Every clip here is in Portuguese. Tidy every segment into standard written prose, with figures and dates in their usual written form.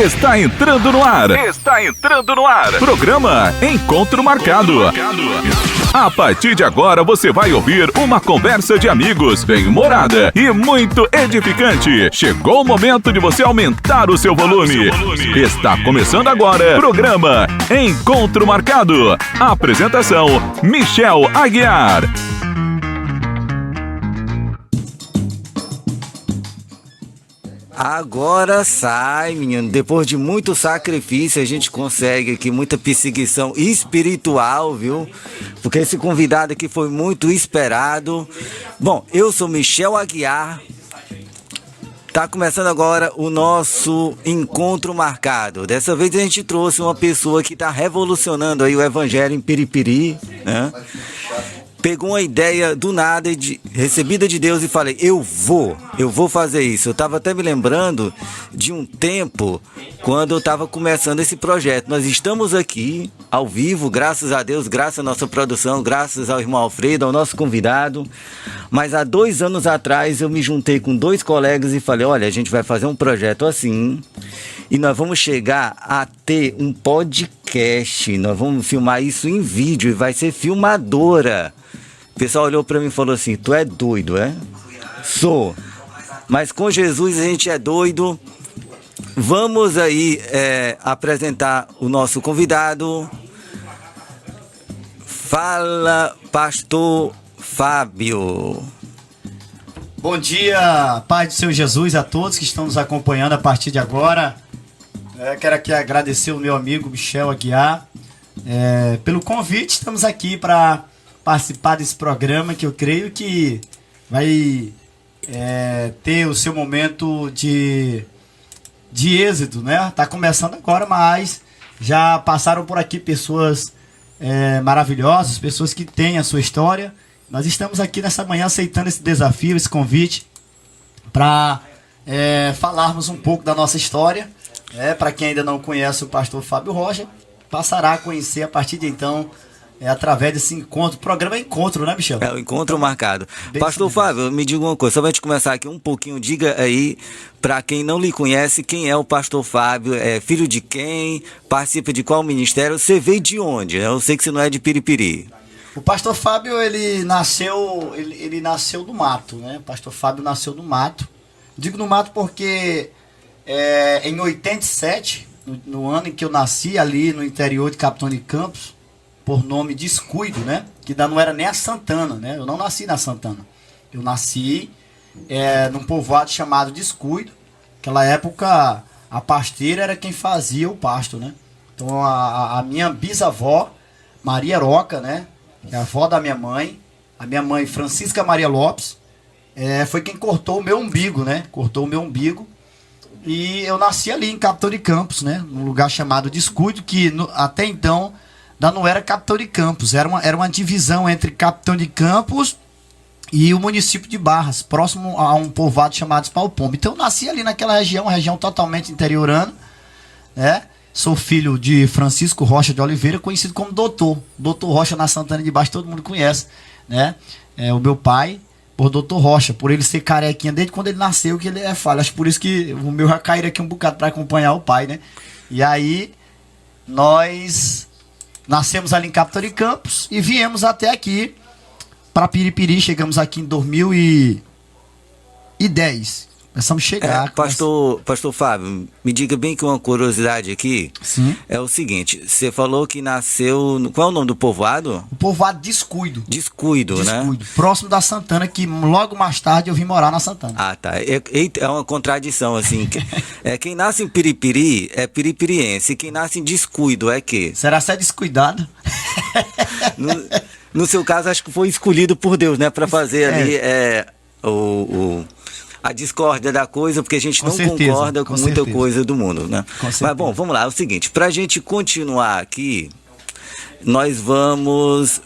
Está entrando no ar. Está entrando no ar. Programa Encontro Marcado. A partir de agora você vai ouvir uma conversa de amigos bem-humorada e muito edificante. Chegou o momento de você aumentar o seu volume. Está começando agora. Programa Encontro Marcado. Apresentação: Michel Aguiar. Agora sai, menino. Depois de muito sacrifício, a gente consegue aqui muita perseguição espiritual, viu? Porque esse convidado aqui foi muito esperado. Bom, eu sou Michel Aguiar. Tá começando agora o nosso Encontro Marcado. Dessa vez a gente trouxe uma pessoa que tá revolucionando aí o evangelho em Piripiri, né? Pegou uma ideia do nada, recebida de Deus, e falei, eu vou fazer isso. Eu estava até me lembrando de um tempo quando eu estava começando esse projeto. Nós estamos aqui, ao vivo, graças a Deus, graças à nossa produção, graças ao irmão Alfredo, ao nosso convidado. Mas há 2 anos atrás eu me juntei com 2 colegas e falei, olha, a gente vai fazer um projeto assim e nós vamos chegar a ter um podcast. Nós vamos filmar isso em vídeo e vai ser filmadora. O pessoal olhou pra mim e falou assim, tu é doido, é? Sou. Mas com Jesus a gente é doido. Vamos aí apresentar o nosso convidado. Fala, pastor Fábio. Bom dia, Pai do Senhor Jesus, a todos que estão nos acompanhando a partir de agora. Quero aqui agradecer o meu amigo Michel Aguiar pelo convite. Estamos aqui para participar desse programa que eu creio que vai ter o seu momento de êxito, né? Tá começando agora, mas já passaram por aqui pessoas maravilhosas, pessoas que têm a sua história. Nós estamos aqui nessa manhã aceitando esse desafio, esse convite, para falarmos um pouco da nossa história. Para quem ainda não conhece o pastor Fábio Rocha, passará a conhecer a partir de então, através desse encontro. O programa é encontro, né, Michel? É o Encontro Marcado. Pastor Fábio, me diga uma coisa, só pra gente começar aqui um pouquinho, diga aí, para quem não lhe conhece, quem é o pastor Fábio, é filho de quem, participa de qual ministério, você veio de onde? Eu sei que você não é de Piripiri. O pastor Fábio, ele nasceu do mato, né? O pastor Fábio nasceu do mato. Digo no mato porque em 87, no ano em que eu nasci, ali no interior de Capitão de Campos, por nome Descuido, né? Que não era nem a Santana, né? Eu não nasci na Santana. Eu nasci num povoado chamado Descuido. Naquela época, a pasteira era quem fazia o pasto, né? Então, a minha bisavó, Maria Roca, né? Que é a avó da minha mãe, a minha mãe Francisca Maria Lopes, foi quem cortou o meu umbigo, né? Cortou o meu umbigo. E eu nasci ali em Capitão de Campos, né? Num lugar chamado Descuido, que até então não era Capitão de Campos, era uma divisão entre Capitão de Campos e o município de Barras, próximo a um povoado chamado Espalpombo. Então eu nasci ali naquela região, uma região totalmente interiorana, né? Sou filho de Francisco Rocha de Oliveira, conhecido como Doutor Rocha na Santana de Baixo, todo mundo conhece, né? O meu pai, por Doutor Rocha, por ele ser carequinha desde quando ele nasceu, que ele é falho. Acho por isso que o meu já caiu aqui um bocado para acompanhar o pai, né? E aí, nós nascemos ali em Capitão de Campos e viemos até aqui para Piripiri. Chegamos aqui em 2010. Começamos a chegar. Pastor Fábio, me diga bem que uma curiosidade aqui. Sim. É o seguinte, você falou que nasceu... Qual é o nome do povoado? O povoado Descuido. Descuido, né? Próximo da Santana, que logo mais tarde eu vim morar na Santana. Ah, tá. É uma contradição, assim. Quem nasce em Piripiri é piripiriense. E quem nasce em Descuido é quê? Será ser descuidado? No seu caso, acho que foi escolhido por Deus, né? Para fazer ali a discórdia da coisa, porque a gente não concorda com muita coisa do mundo, né? Mas bom, vamos lá, é o seguinte, pra gente continuar aqui, nós vamos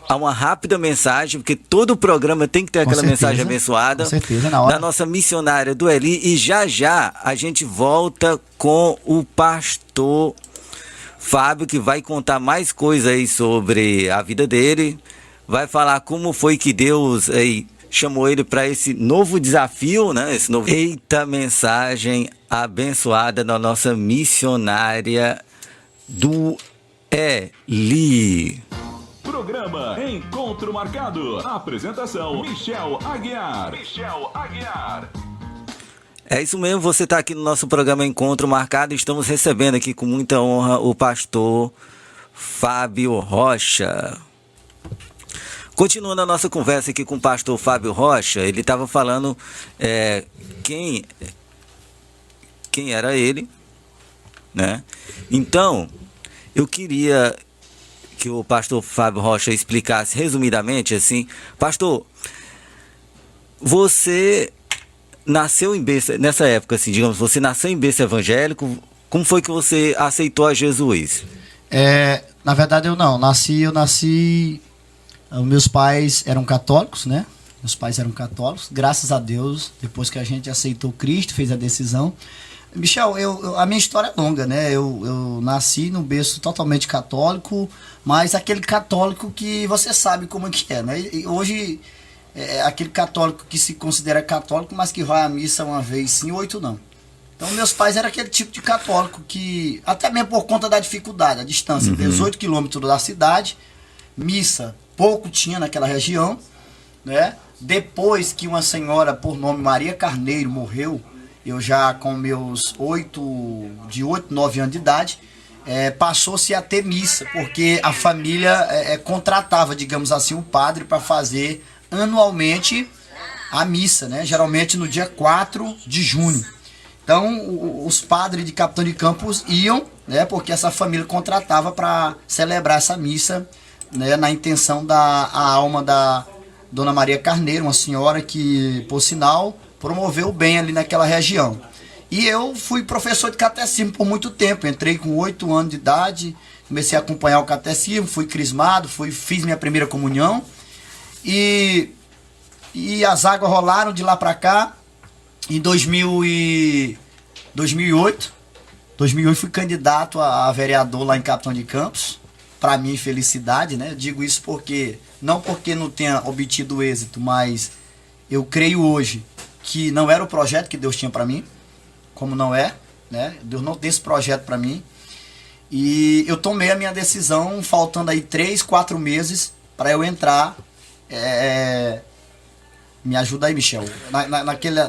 a uma rápida mensagem, porque todo o programa tem que ter aquela mensagem abençoada, com certeza, na hora, da nossa missionária do Eli, e já a gente volta com o pastor Fábio, que vai contar mais coisas aí sobre a vida dele, vai falar como foi que Deus aí chamou ele para esse novo desafio, né? Esse novo... Eita, mensagem abençoada da nossa missionária do Eli. Programa Encontro Marcado. Apresentação: Michel Aguiar. É isso mesmo, você está aqui no nosso programa Encontro Marcado. Estamos recebendo aqui com muita honra o pastor Fábio Rocha. Continuando a nossa conversa aqui com o pastor Fábio Rocha, ele estava falando quem era ele, né? Então, eu queria que o pastor Fábio Rocha explicasse resumidamente assim. Pastor, você nasceu em berço, nessa época, assim, digamos, você nasceu em berço evangélico. Como foi que você aceitou a Jesus? Na verdade, eu nasci. Meus pais eram católicos, né? Meus pais eram católicos. Graças a Deus, depois que a gente aceitou Cristo, fez a decisão. Michel, a minha história é longa, né? Eu nasci num berço totalmente católico, mas aquele católico que você sabe como é que é, né? E hoje, aquele católico que se considera católico, mas que vai à missa uma vez sim, 8 não. Então, meus pais eram aquele tipo de católico que, até mesmo por conta da dificuldade, a distância, 18 quilômetros da cidade, missa pouco tinha naquela região, né? Depois que uma senhora por nome Maria Carneiro morreu, eu já com meus 8, 9 anos de idade, passou-se a ter missa, porque a família contratava, digamos assim, um padre para fazer anualmente a missa, né? Geralmente no dia 4 de junho. Então, os padres de Capitão de Campos iam, né? Porque essa família contratava para celebrar essa missa, né? Na intenção da alma da Dona Maria Carneiro, uma senhora que, por sinal, promoveu bem ali naquela região. E eu fui professor de catecismo por muito tempo. Entrei com 8 anos de idade, comecei a acompanhar o catecismo, fui crismado, fiz minha primeira comunhão. E as águas rolaram de lá para cá. Em 2008 fui candidato a vereador lá em Capitão de Campos. Para mim, felicidade, né? Eu digo isso não porque não tenha obtido êxito, mas eu creio hoje que não era o projeto que Deus tinha para mim, como não é, né? Deus não tem esse projeto para mim. E eu tomei a minha decisão faltando aí 3, 4 meses para eu entrar. Me ajuda aí, Michel.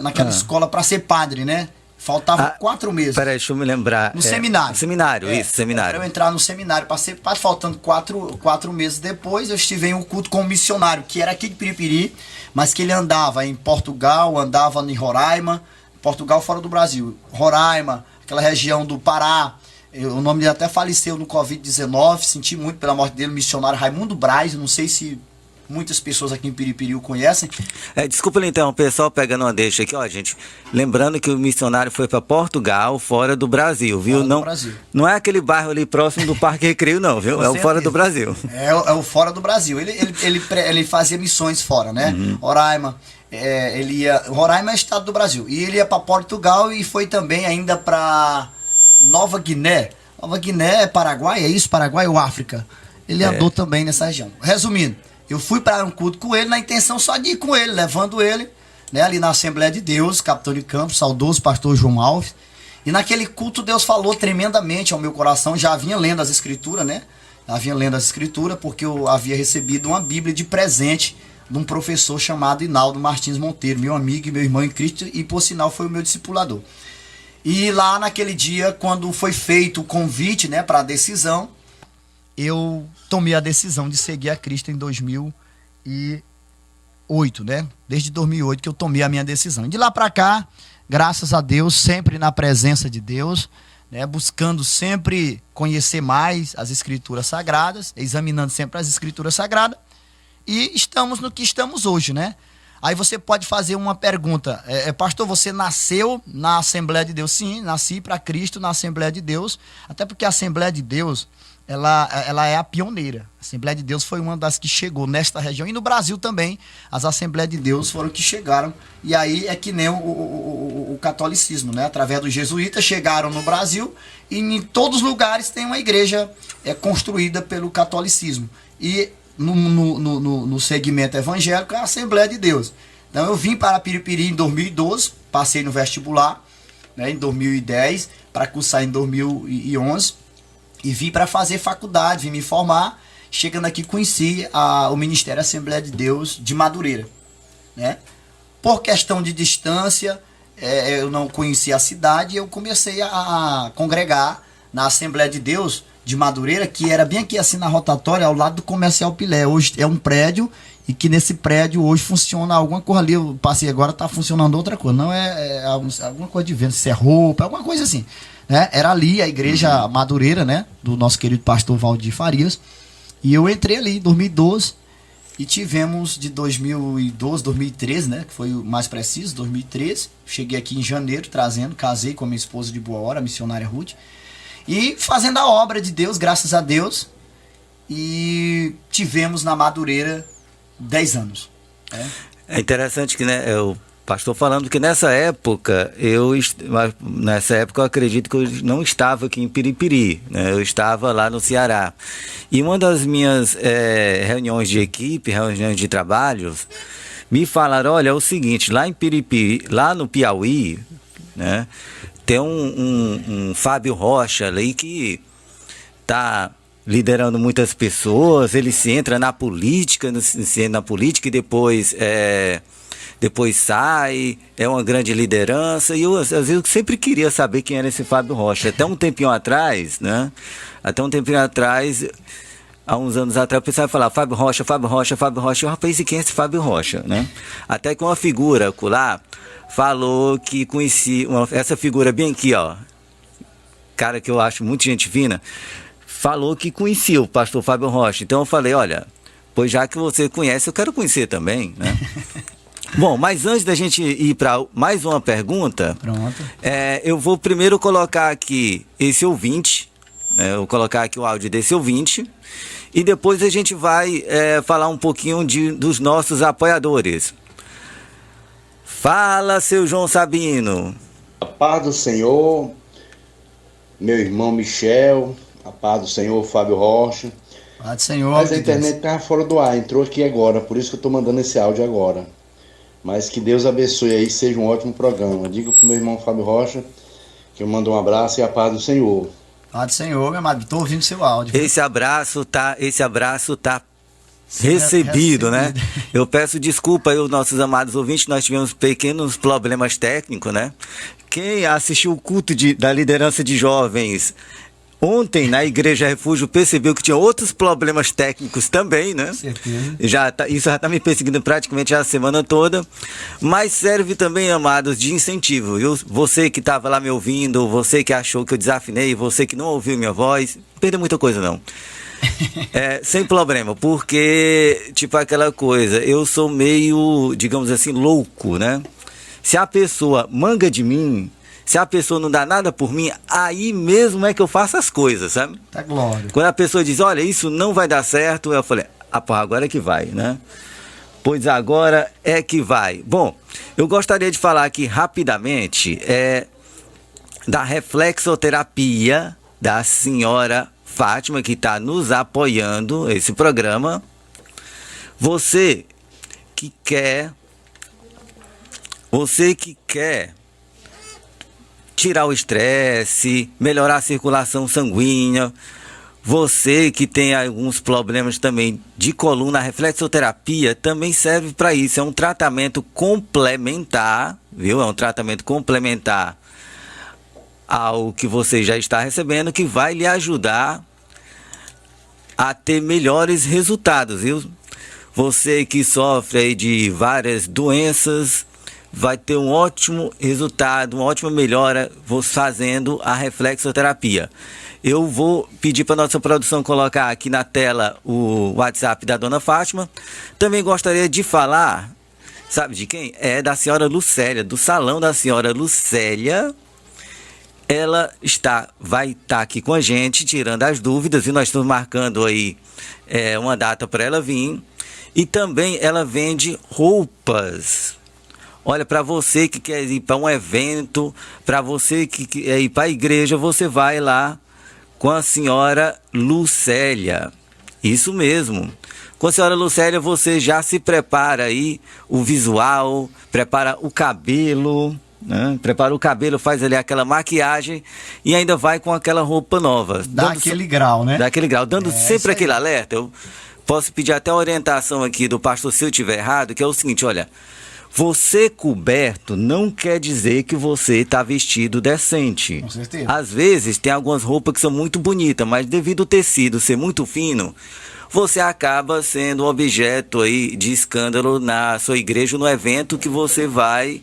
Naquela escola para ser padre, né? Faltava 4 meses. Peraí, deixa eu me lembrar. No seminário. Seminário, isso, seminário. Para eu entrar no seminário para ser padre, faltando 4 meses depois, eu estive em um culto com um missionário, que era aqui de Piripiri, mas que ele andava em Portugal, andava em Roraima, Portugal fora do Brasil, Roraima, aquela região do Pará. O nome dele até faleceu no Covid-19, senti muito pela morte dele, o missionário Raimundo Braz, não sei se muitas pessoas aqui em Piripiri o conhecem. Desculpa então, o pessoal pegando uma deixa aqui, ó, gente. Lembrando que o missionário foi para Portugal, fora do Brasil, viu? Fora do Brasil. Não é aquele bairro ali próximo do Parque Recreio, não, viu? É o fora do Brasil. É o fora do Brasil. Ele fazia missões fora, né? Roraima, Roraima é estado do Brasil. E ele ia para Portugal e foi também ainda para Nova Guiné. Nova Guiné é Paraguai, é isso? Paraguai ou África? Ele andou também nessa região. Resumindo, eu fui para um culto com ele na intenção só de ir com ele, levando ele, né, ali na Assembleia de Deus, Capitão de Campos, saudoso pastor João Alves. E naquele culto Deus falou tremendamente ao meu coração. Já vinha lendo as escrituras, né? Havia lendo as escrituras porque eu havia recebido uma Bíblia de presente de um professor chamado Inaldo Martins Monteiro, meu amigo e meu irmão em Cristo, e por sinal foi o meu discipulador. E lá naquele dia, quando foi feito o convite, né, para a decisão, eu tomei a decisão de seguir a Cristo em 2008, né? Desde 2008 que eu tomei a minha decisão. E de lá para cá, graças a Deus, sempre na presença de Deus, né? Buscando sempre conhecer mais as Escrituras Sagradas, examinando sempre as Escrituras Sagradas, e estamos no que estamos hoje, né? Aí você pode fazer uma pergunta, pastor, você nasceu na Assembleia de Deus? Sim, nasci para Cristo na Assembleia de Deus, até porque a Assembleia de Deus, ela é a pioneira. A Assembleia de Deus foi uma das que chegou nesta região, e no Brasil também, as Assembleias de Deus foram que chegaram, e aí é que nem o catolicismo, né? Através dos jesuítas chegaram no Brasil, e em todos os lugares tem uma igreja construída pelo catolicismo, e no segmento evangélico é a Assembleia de Deus. Então eu vim para Piripiri em 2012, passei no vestibular, né, em 2010, para cursar em 2011, e vim para fazer faculdade, vim me formar. Chegando aqui, conheci o Ministério Assembleia de Deus de Madureira, né? Por questão de distância, eu não conhecia a cidade, e eu comecei a congregar na Assembleia de Deus de Madureira, que era bem aqui assim na rotatória, ao lado do Comercial Pilé. Hoje é um prédio, e que nesse prédio hoje funciona alguma coisa ali. Eu passei agora, tá funcionando outra coisa. Não é alguma coisa de venda, se é roupa, alguma coisa assim, né? Era ali a igreja Madureira, né? Do nosso querido pastor Valdir Farias. E eu entrei ali em 2012 e tivemos de 2012, 2013, né? Que foi o mais preciso, 2013. Cheguei aqui em janeiro casei com a minha esposa de boa hora, a missionária Ruth. E fazendo a obra de Deus, graças a Deus. E tivemos na Madureira 10 anos. É interessante que, né, o pastor falando que nessa época eu acredito que eu não estava aqui em Piripiri, né? Eu estava lá no Ceará. E uma das minhas reuniões de equipe, reuniões de trabalho, me falaram: olha, é o seguinte, lá em Piripiri, lá no Piauí, né, tem um Fábio Rocha ali que tá liderando muitas pessoas. Ele se entra na política, e depois sai, é uma grande liderança. E eu, às vezes, eu sempre queria saber quem era esse Fábio Rocha. Até um tempinho atrás, há uns anos atrás, eu pensava falar Fábio Rocha. Eu rapaz, e quem é esse Fábio Rocha, né? Até que uma figura lá falou que conhecia essa figura bem aqui, ó, cara que eu acho muito gente fina, falou que conhecia o pastor Fábio Rocha. Então eu falei: olha, pois já que você conhece, eu quero conhecer também, né? Bom, mas antes da gente ir para mais uma pergunta, Pronto. Eu vou primeiro colocar aqui esse ouvinte, né? Eu vou colocar aqui o áudio desse ouvinte, e depois a gente vai falar um pouquinho dos nossos apoiadores. Fala, seu João Sabino. A paz do Senhor, meu irmão Michel, a paz do Senhor, Fábio Rocha. Paz do Senhor. Mas a internet estava fora do ar, entrou aqui agora, por isso que eu estou mandando esse áudio agora. Mas que Deus abençoe aí, seja um ótimo programa. Diga pro meu irmão Fábio Rocha que eu mando um abraço e a paz do Senhor. Paz do Senhor, meu amado, estou ouvindo seu áudio. Esse abraço tá recebido, né? Eu peço desculpa aí aos nossos amados ouvintes, nós tivemos pequenos problemas técnicos, né? Quem assistiu o culto da liderança de jovens ontem na Igreja Refúgio percebeu que tinha outros problemas técnicos também, né? Certeza. Isso já está me perseguindo praticamente a semana toda, mas serve também, amados, de incentivo, viu? Você que estava lá me ouvindo, você que achou que eu desafinei, você que não ouviu minha voz, não perdeu muita coisa não. Sem problema, porque, tipo aquela coisa, eu sou meio, digamos assim, louco, né? Se a pessoa manga de mim, se a pessoa não dá nada por mim, aí mesmo é que eu faço as coisas, sabe? Tá glória. Quando a pessoa diz: olha, isso não vai dar certo, eu falei: agora é que vai, né? Pois agora é que vai. Bom, eu gostaria de falar aqui rapidamente da reflexoterapia da senhora Fátima, que está nos apoiando esse programa. Você que quer tirar o estresse, melhorar a circulação sanguínea, você que tem alguns problemas também de coluna, a reflexoterapia também serve para isso. É um tratamento complementar, viu? É um tratamento complementar ao que você já está recebendo, que vai lhe ajudar a ter melhores resultados, viu? Você que sofre aí de várias doenças vai ter um ótimo resultado, uma ótima melhora fazendo a reflexoterapia. Eu vou pedir para nossa produção colocar aqui na tela o WhatsApp da dona Fátima. Também gostaria de falar, sabe de quem? É da senhora Lucélia, do salão da senhora Lucélia. Ela vai estar aqui com a gente, tirando as dúvidas, e nós estamos marcando aí uma data para ela vir. E também ela vende roupas. Olha, para você que quer ir para um evento, para você que quer ir para a igreja, você vai lá com a senhora Lucélia. Isso mesmo. Com a senhora Lucélia você já se prepara aí, o visual, prepara o cabelo, né? Prepara o cabelo, faz ali aquela maquiagem e ainda vai com aquela roupa nova. Dá aquele grau, né? Dá aquele grau, dando sempre isso aí. aquele alerta. Eu posso pedir até a orientação aqui do pastor se eu estiver errado, que é o seguinte, olha, você coberto não quer dizer que você está vestido decente. Com certeza. Às vezes tem algumas roupas que são muito bonitas, mas devido ao tecido ser muito fino, você acaba sendo objeto aí de escândalo na sua igreja, no evento que você vai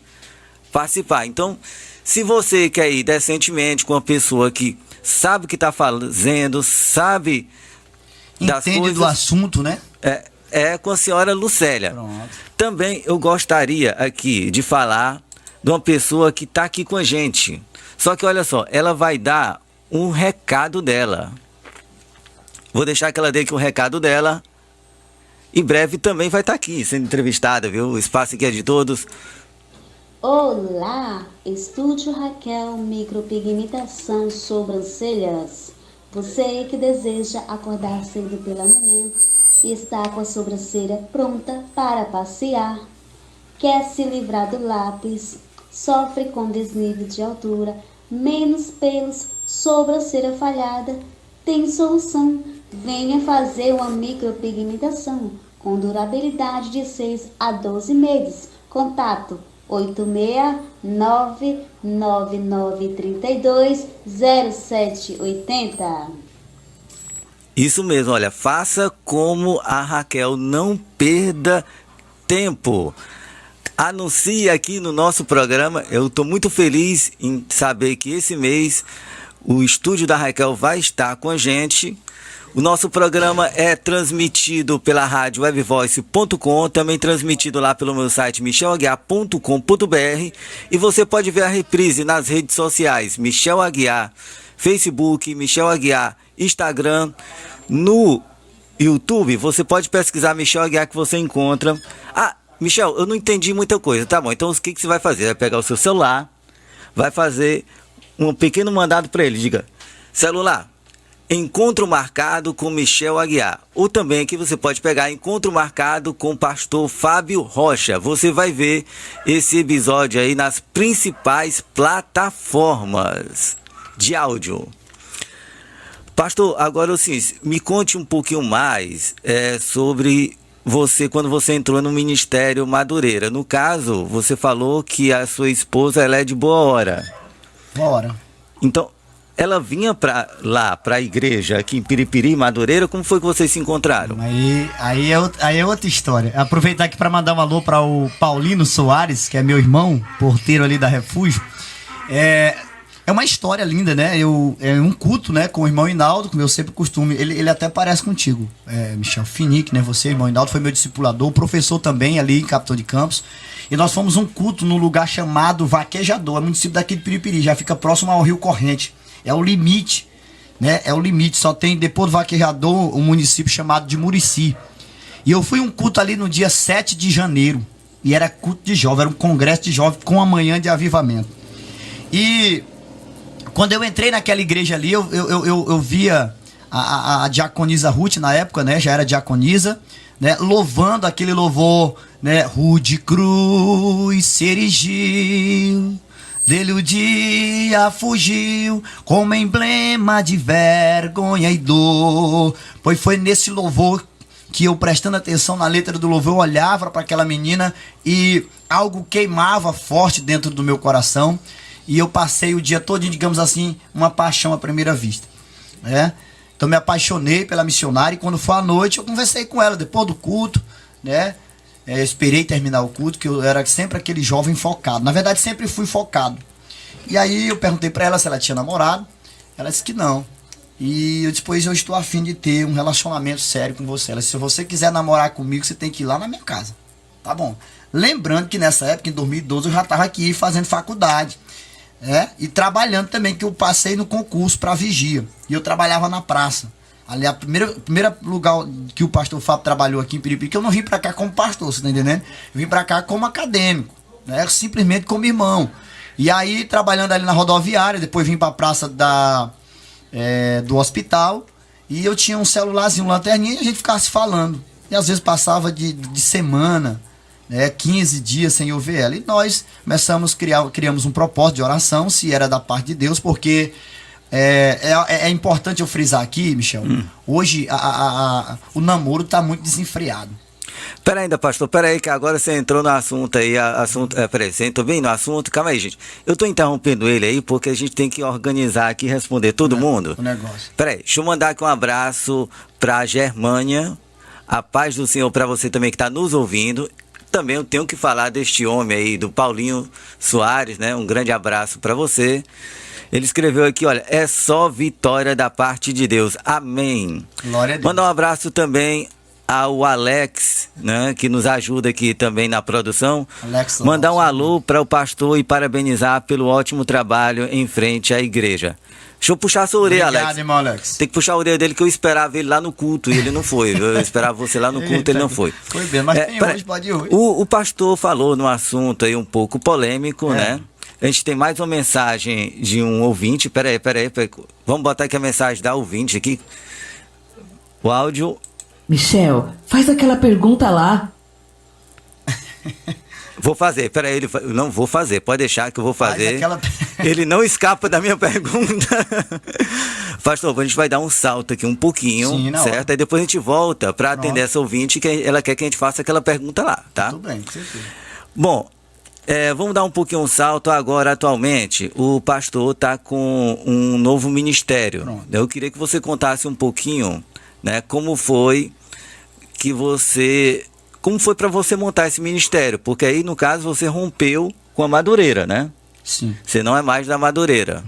participar. Então, se você quer ir decentemente com uma pessoa que sabe o que está fazendo, sabe das Entende coisas, do assunto, né? é com a senhora Lucélia. Pronto. Também eu gostaria aqui de falar de uma pessoa que está aqui com a gente. Só que olha só, ela vai dar um recado dela. Vou deixar que ela dê aqui o recado dela. Em breve também vai estar aqui sendo entrevistada, viu? O espaço aqui é de todos. Olá, Estúdio Raquel Micropigmentação Sobrancelhas. Você que deseja acordar cedo pela manhã e está com a sobrancelha pronta para passear, quer se livrar do lápis, sofre com desnível de altura, menos pelos, sobrancelha falhada, tem solução. Venha fazer uma micropigmentação com durabilidade de 6 a 12 meses. Contato 86999320780. Isso mesmo, olha, faça como a Raquel, não perda tempo. Anuncie aqui no nosso programa. Eu estou muito feliz em saber que esse mês o estúdio da Raquel vai estar com a gente. O nosso programa é transmitido pela rádio webvoice.com, também transmitido lá pelo meu site michelaguiar.com.br, e você pode ver a reprise nas redes sociais Michel Aguiar, Facebook, Michel Aguiar, Instagram, no YouTube. Você pode pesquisar Michel Aguiar que você encontra. Ah, Michel, eu não entendi muita coisa. Tá bom, então o que você vai fazer? Vai pegar o seu celular, vai fazer um pequeno mandado para ele. Diga, celular, encontro marcado com Michel Aguiar. Ou também aqui você pode pegar encontro marcado com o pastor Fábio Rocha. Você vai ver esse episódio aí nas principais plataformas de áudio. Pastor, agora assim, me conte um pouquinho mais sobre você, quando você entrou no Ministério Madureira. No caso, você falou que a sua esposa ela é de Boa Hora. Boa hora. Então, ela vinha para a igreja aqui em Piripiri, Madureira. Como foi que vocês se encontraram? Aí é outra história. Aproveitar aqui para mandar um alô para o Paulino Soares, que é meu irmão, porteiro ali da Refúgio. É uma história linda, né? É um culto, né? Com o irmão Hinaldo, como eu sempre costumo. Ele até parece contigo, Michel Finick, né? Você, irmão Hinaldo, foi meu discipulador, professor também ali em Capitão de Campos. E nós fomos um culto no lugar chamado Vaquejador, é município daqui de Piripiri, já fica próximo ao Rio Corrente. É o limite, né? É o limite. Só tem depois do Vaquejador um município chamado de Murici. E eu fui um culto ali no dia 7 de janeiro. E era culto de jovem, era um congresso de jovem com a manhã de avivamento. E quando eu entrei naquela igreja ali, eu via a diaconisa Ruth na época, né? Já era diaconisa, né? Louvando aquele louvor, né? Rude cruz se erigiu, dele o dia fugiu, como emblema de vergonha e dor. Pois foi nesse louvor que eu, prestando atenção na letra do louvor, eu olhava para aquela menina e algo queimava forte dentro do meu coração. E eu passei o dia todo, digamos assim, uma paixão à primeira vista, né? Então me apaixonei pela missionária e quando foi à noite eu conversei com ela depois do culto, né? Esperei terminar o culto, que eu era sempre aquele jovem focado. Na verdade sempre fui focado. E aí eu perguntei para ela se ela tinha namorado. Ela disse que não. E eu disse, pois eu estou a fim de ter um relacionamento sério com você. Ela disse, se você quiser namorar comigo, você tem que ir lá na minha casa. Tá bom. Lembrando que nessa época, em 2012, eu já estava aqui fazendo faculdade. E trabalhando também, que eu passei no concurso para vigia. E eu trabalhava na praça. Ali, a primeira lugar que o pastor Fábio trabalhou aqui em Piripiri, que eu não vim para cá como pastor, você tá entendendo? Eu vim para cá como acadêmico, né? Simplesmente como irmão. E aí, trabalhando ali na rodoviária, depois vim para a praça do hospital. E eu tinha um celularzinho, lanterninha, e a gente ficava se falando. E às vezes passava de semana. né, 15 dias sem eu ver ela. E nós criamos um propósito de oração, se era da parte de Deus, porque é importante eu frisar aqui, Michel, hoje o namoro está muito desenfreado. Pera ainda, pastor, pera aí, que agora você entrou no assunto aí, peraí, você entrou bem no assunto, calma aí, gente. Eu tô interrompendo ele aí, porque a gente tem que organizar aqui e responder todo mundo. O negócio. Pera aí, deixa eu mandar aqui um abraço pra Germânia, a paz do Senhor pra você também que tá nos ouvindo. Também eu tenho que falar deste homem aí, do Paulinho Soares, né, um grande abraço pra você. Ele escreveu aqui, olha, é só vitória da parte de Deus, amém. Glória a Deus. Manda um abraço também ao Alex, né, que nos ajuda aqui também na produção. Alex, mandar um alô para o pastor e parabenizar pelo ótimo trabalho em frente à igreja. Deixa eu puxar a sua orelha, Obrigado, Alex. irmão Alex. Tem que puxar a orelha dele, que eu esperava ele lá no culto e ele não foi. Eu esperava você lá no culto, ele não foi. Foi bem, mas tem hoje, pode ir hoje. O pastor falou num assunto aí um pouco polêmico, né? A gente tem mais uma mensagem de um ouvinte. Peraí. Vamos botar aqui a mensagem da ouvinte aqui. O áudio... Michel, faz aquela pergunta lá. Vou fazer, peraí, não vou fazer, pode deixar que eu vou fazer. Ele não escapa da minha pergunta. Pastor, a gente vai dar um salto aqui um pouquinho, sim, certo? Aí depois a gente volta para atender essa ouvinte, que ela quer que a gente faça aquela pergunta lá, tá? Tudo bem, certeza. Bom, vamos dar um pouquinho um salto agora. Atualmente, o pastor está com um novo ministério. Pronto. Eu queria que você contasse um pouquinho, né, como foi para você montar esse ministério, porque aí no caso você rompeu com a Madureira, né? Sim. Você não é mais da Madureira.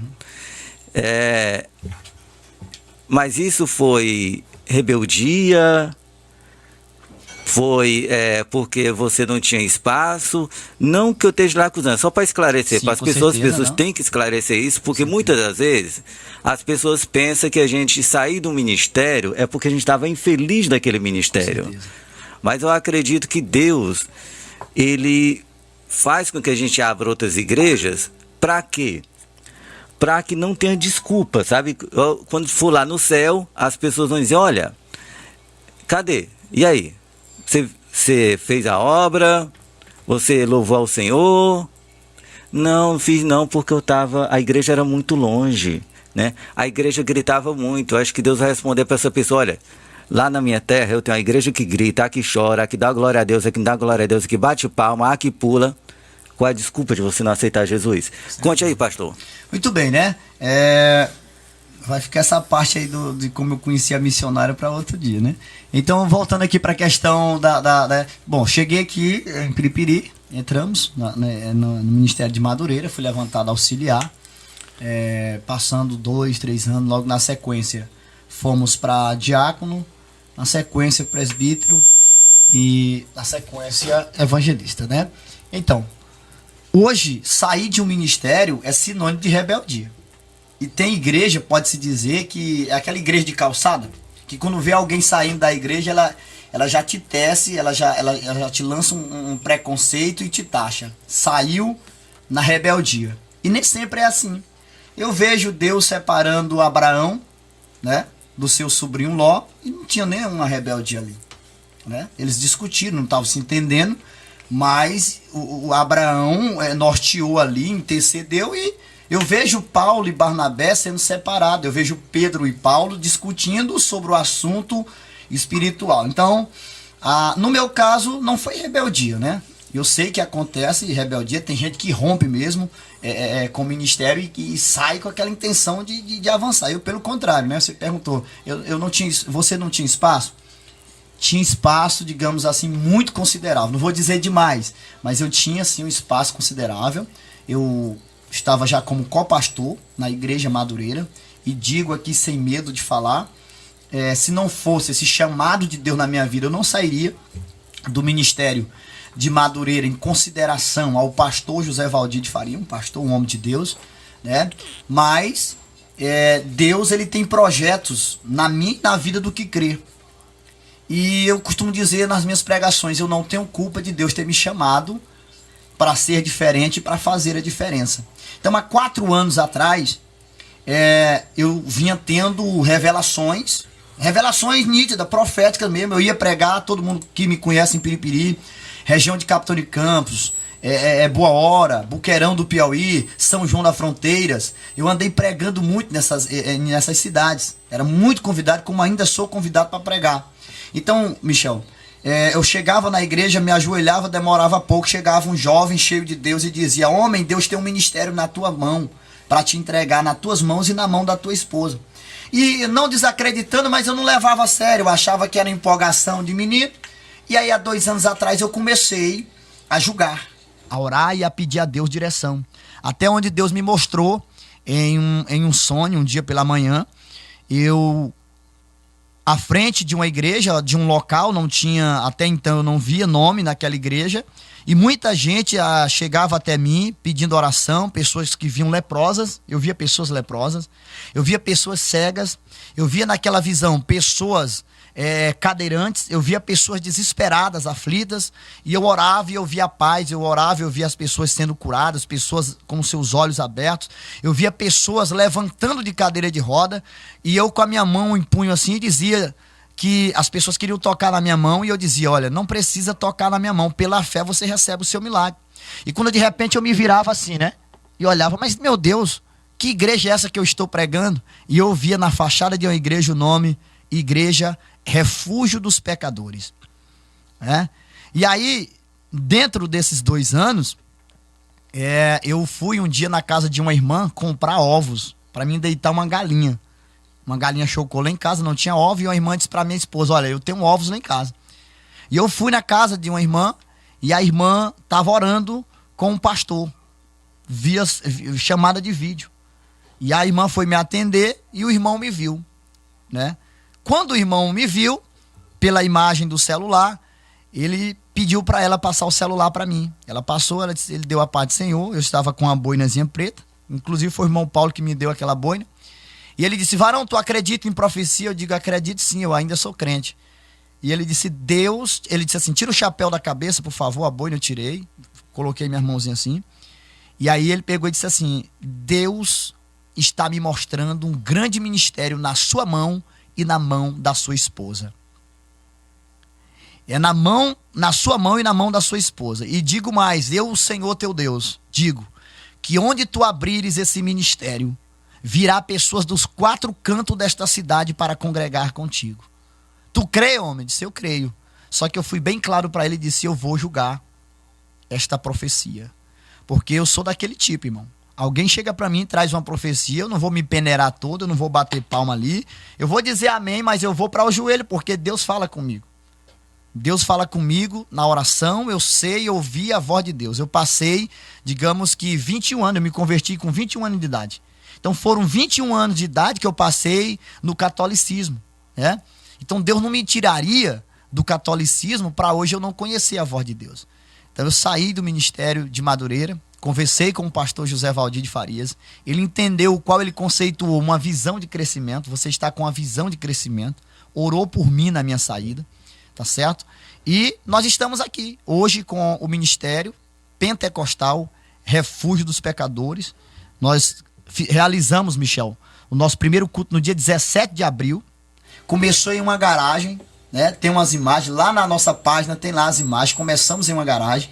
Mas isso foi rebeldia? Foi porque você não tinha espaço? Não que eu esteja lá acusando, só para esclarecer, para as pessoas, têm que esclarecer isso, porque muitas das vezes as pessoas pensam que a gente sair do ministério é porque a gente estava infeliz daquele ministério. Mas eu acredito que Deus, Ele faz com que a gente abra outras igrejas, para quê? Para que não tenha desculpa, sabe? Quando for lá no céu, as pessoas vão dizer, olha, cadê? E aí? Você fez a obra? Você louvou ao Senhor? Não fiz não, porque a igreja era muito longe, né? A igreja gritava muito. Eu acho que Deus vai responder para essa pessoa, olha, lá na minha terra eu tenho uma igreja que grita, a que chora, a que dá glória a Deus, a que não dá glória a Deus, a que bate palma, a que pula. Qual é a desculpa de você não aceitar Jesus? Certo. Conte aí, pastor. Muito bem, né? Vai ficar essa parte aí de como eu conheci a missionária para outro dia, né? Então, voltando aqui para a questão Bom, cheguei aqui em Piripiri, entramos no Ministério de Madureira, fui levantado auxiliar, passando 2, 3 anos, logo na sequência fomos para diácono, na sequência presbítero e na sequência evangelista, né? Então, hoje, sair de um ministério é sinônimo de rebeldia. E tem igreja, pode-se dizer, que é aquela igreja de calçada, que quando vê alguém saindo da igreja, ela já te tece, ela já te lança um preconceito e te taxa. Saiu na rebeldia. E nem sempre é assim. Eu vejo Deus separando Abraão, né, do seu sobrinho Ló, e não tinha nenhuma rebeldia ali, né? Eles discutiram, não estavam se entendendo, mas o Abraão norteou ali, intercedeu, e eu vejo Paulo e Barnabé sendo separados. Eu vejo Pedro e Paulo discutindo sobre o assunto espiritual. Então, no meu caso, não foi rebeldia, né? Eu sei que acontece rebeldia, tem gente que rompe mesmo com o ministério e sai com aquela intenção de avançar. Eu, pelo contrário, né? Você perguntou, você não tinha espaço? Tinha espaço, digamos assim, muito considerável. Não vou dizer demais, mas eu tinha, sim, um espaço considerável. Eu estava já como copastor na Igreja Madureira, e digo aqui sem medo de falar, se não fosse esse chamado de Deus na minha vida, eu não sairia do ministério de Madureira em consideração ao pastor José Valdir de Faria, um pastor, um homem de Deus, né? Mas Deus, ele tem projetos na minha e na vida do que crê. E eu costumo dizer nas minhas pregações, eu não tenho culpa de Deus ter me chamado para ser diferente, para fazer a diferença. Então, há 4 anos atrás, eu vinha tendo revelações nítidas, proféticas mesmo. Eu ia pregar, todo mundo que me conhece em Piripiri, região de Capitão de Campos, Boa Hora, Buqueirão do Piauí, São João das Fronteiras. Eu andei pregando muito nessas cidades. Era muito convidado, como ainda sou convidado para pregar. Então, Michel, eu chegava na igreja, me ajoelhava, demorava pouco, chegava um jovem cheio de Deus e dizia: homem, Deus tem um ministério na tua mão, para te entregar nas tuas mãos e na mão da tua esposa. E não desacreditando, mas eu não levava a sério, eu achava que era empolgação de menino. E aí há 2 anos atrás eu comecei a julgar, a orar e a pedir a Deus direção. Até onde Deus me mostrou em um sonho, um dia pela manhã, eu à frente de uma igreja, de um local, não tinha, até então eu não via nome naquela igreja, e muita gente chegava até mim pedindo oração, pessoas que vinham leprosas, eu via pessoas leprosas, eu via pessoas cegas, eu via naquela visão pessoas cadeirantes, eu via pessoas desesperadas, aflitas, e eu orava e eu via a paz, eu orava e eu via as pessoas sendo curadas, pessoas com seus olhos abertos, eu via pessoas levantando de cadeira de roda, e eu com a minha mão em punho assim dizia que as pessoas queriam tocar na minha mão, e eu dizia: olha, não precisa tocar na minha mão, pela fé você recebe o seu milagre. E quando de repente eu me virava assim, né, e olhava, mas meu Deus, que igreja é essa que eu estou pregando? E eu via na fachada de uma igreja o nome Igreja Refúgio dos Pecadores, né? E aí, dentro desses 2 anos, eu fui um dia na casa de uma irmã comprar ovos para mim deitar uma galinha chocou lá em casa, não tinha ovo, e uma irmã disse para minha esposa: olha, eu tenho ovos lá em casa. E eu fui na casa de uma irmã, e a irmã estava orando com um pastor via chamada de vídeo, e a irmã foi me atender e o irmão me viu, né? Quando o irmão me viu, pela imagem do celular, ele pediu para ela passar o celular para mim. Ela passou, ele deu a paz do Senhor, eu estava com uma boinazinha preta, inclusive foi o irmão Paulo que me deu aquela boina. E ele disse: varão, tu acredita em profecia? Eu digo: acredito sim, eu ainda sou crente. E ele disse: ele disse assim: tira o chapéu da cabeça, por favor. A boina eu tirei, coloquei minha mãozinha assim. E aí ele pegou e disse assim: Deus está me mostrando um grande ministério na sua mão e na mão da sua esposa. Na sua mão e na mão da sua esposa. E digo mais: eu, o Senhor teu Deus, digo que onde tu abrires esse ministério, virá pessoas dos 4 cantos desta cidade para congregar contigo. Tu crê, homem? Disse: eu creio. Só que eu fui bem claro para ele e disse: eu vou julgar esta profecia. Porque eu sou daquele tipo, irmão. Alguém chega para mim e traz uma profecia, eu não vou me peneirar todo, eu não vou bater palma ali, eu vou dizer amém, mas eu vou para o joelho, porque Deus fala comigo. Deus fala comigo na oração, eu sei ouvir a voz de Deus. Eu passei, digamos que 21 anos, eu me converti com 21 anos de idade. Então foram 21 anos de idade que eu passei no catolicismo, né? Então Deus não me tiraria do catolicismo para hoje eu não conhecer a voz de Deus. Então eu saí do ministério de Madureira, conversei com o pastor José Valdir de Farias, ele entendeu o qual ele conceituou uma visão de crescimento. Você está com uma visão de crescimento, orou por mim na minha saída, tá certo? E nós estamos aqui hoje com o ministério pentecostal Refúgio dos Pecadores. Nós realizamos, Michel, o nosso primeiro culto no dia 17 de abril, começou em uma garagem, né? Tem umas imagens, lá na nossa página tem lá as imagens, começamos em uma garagem,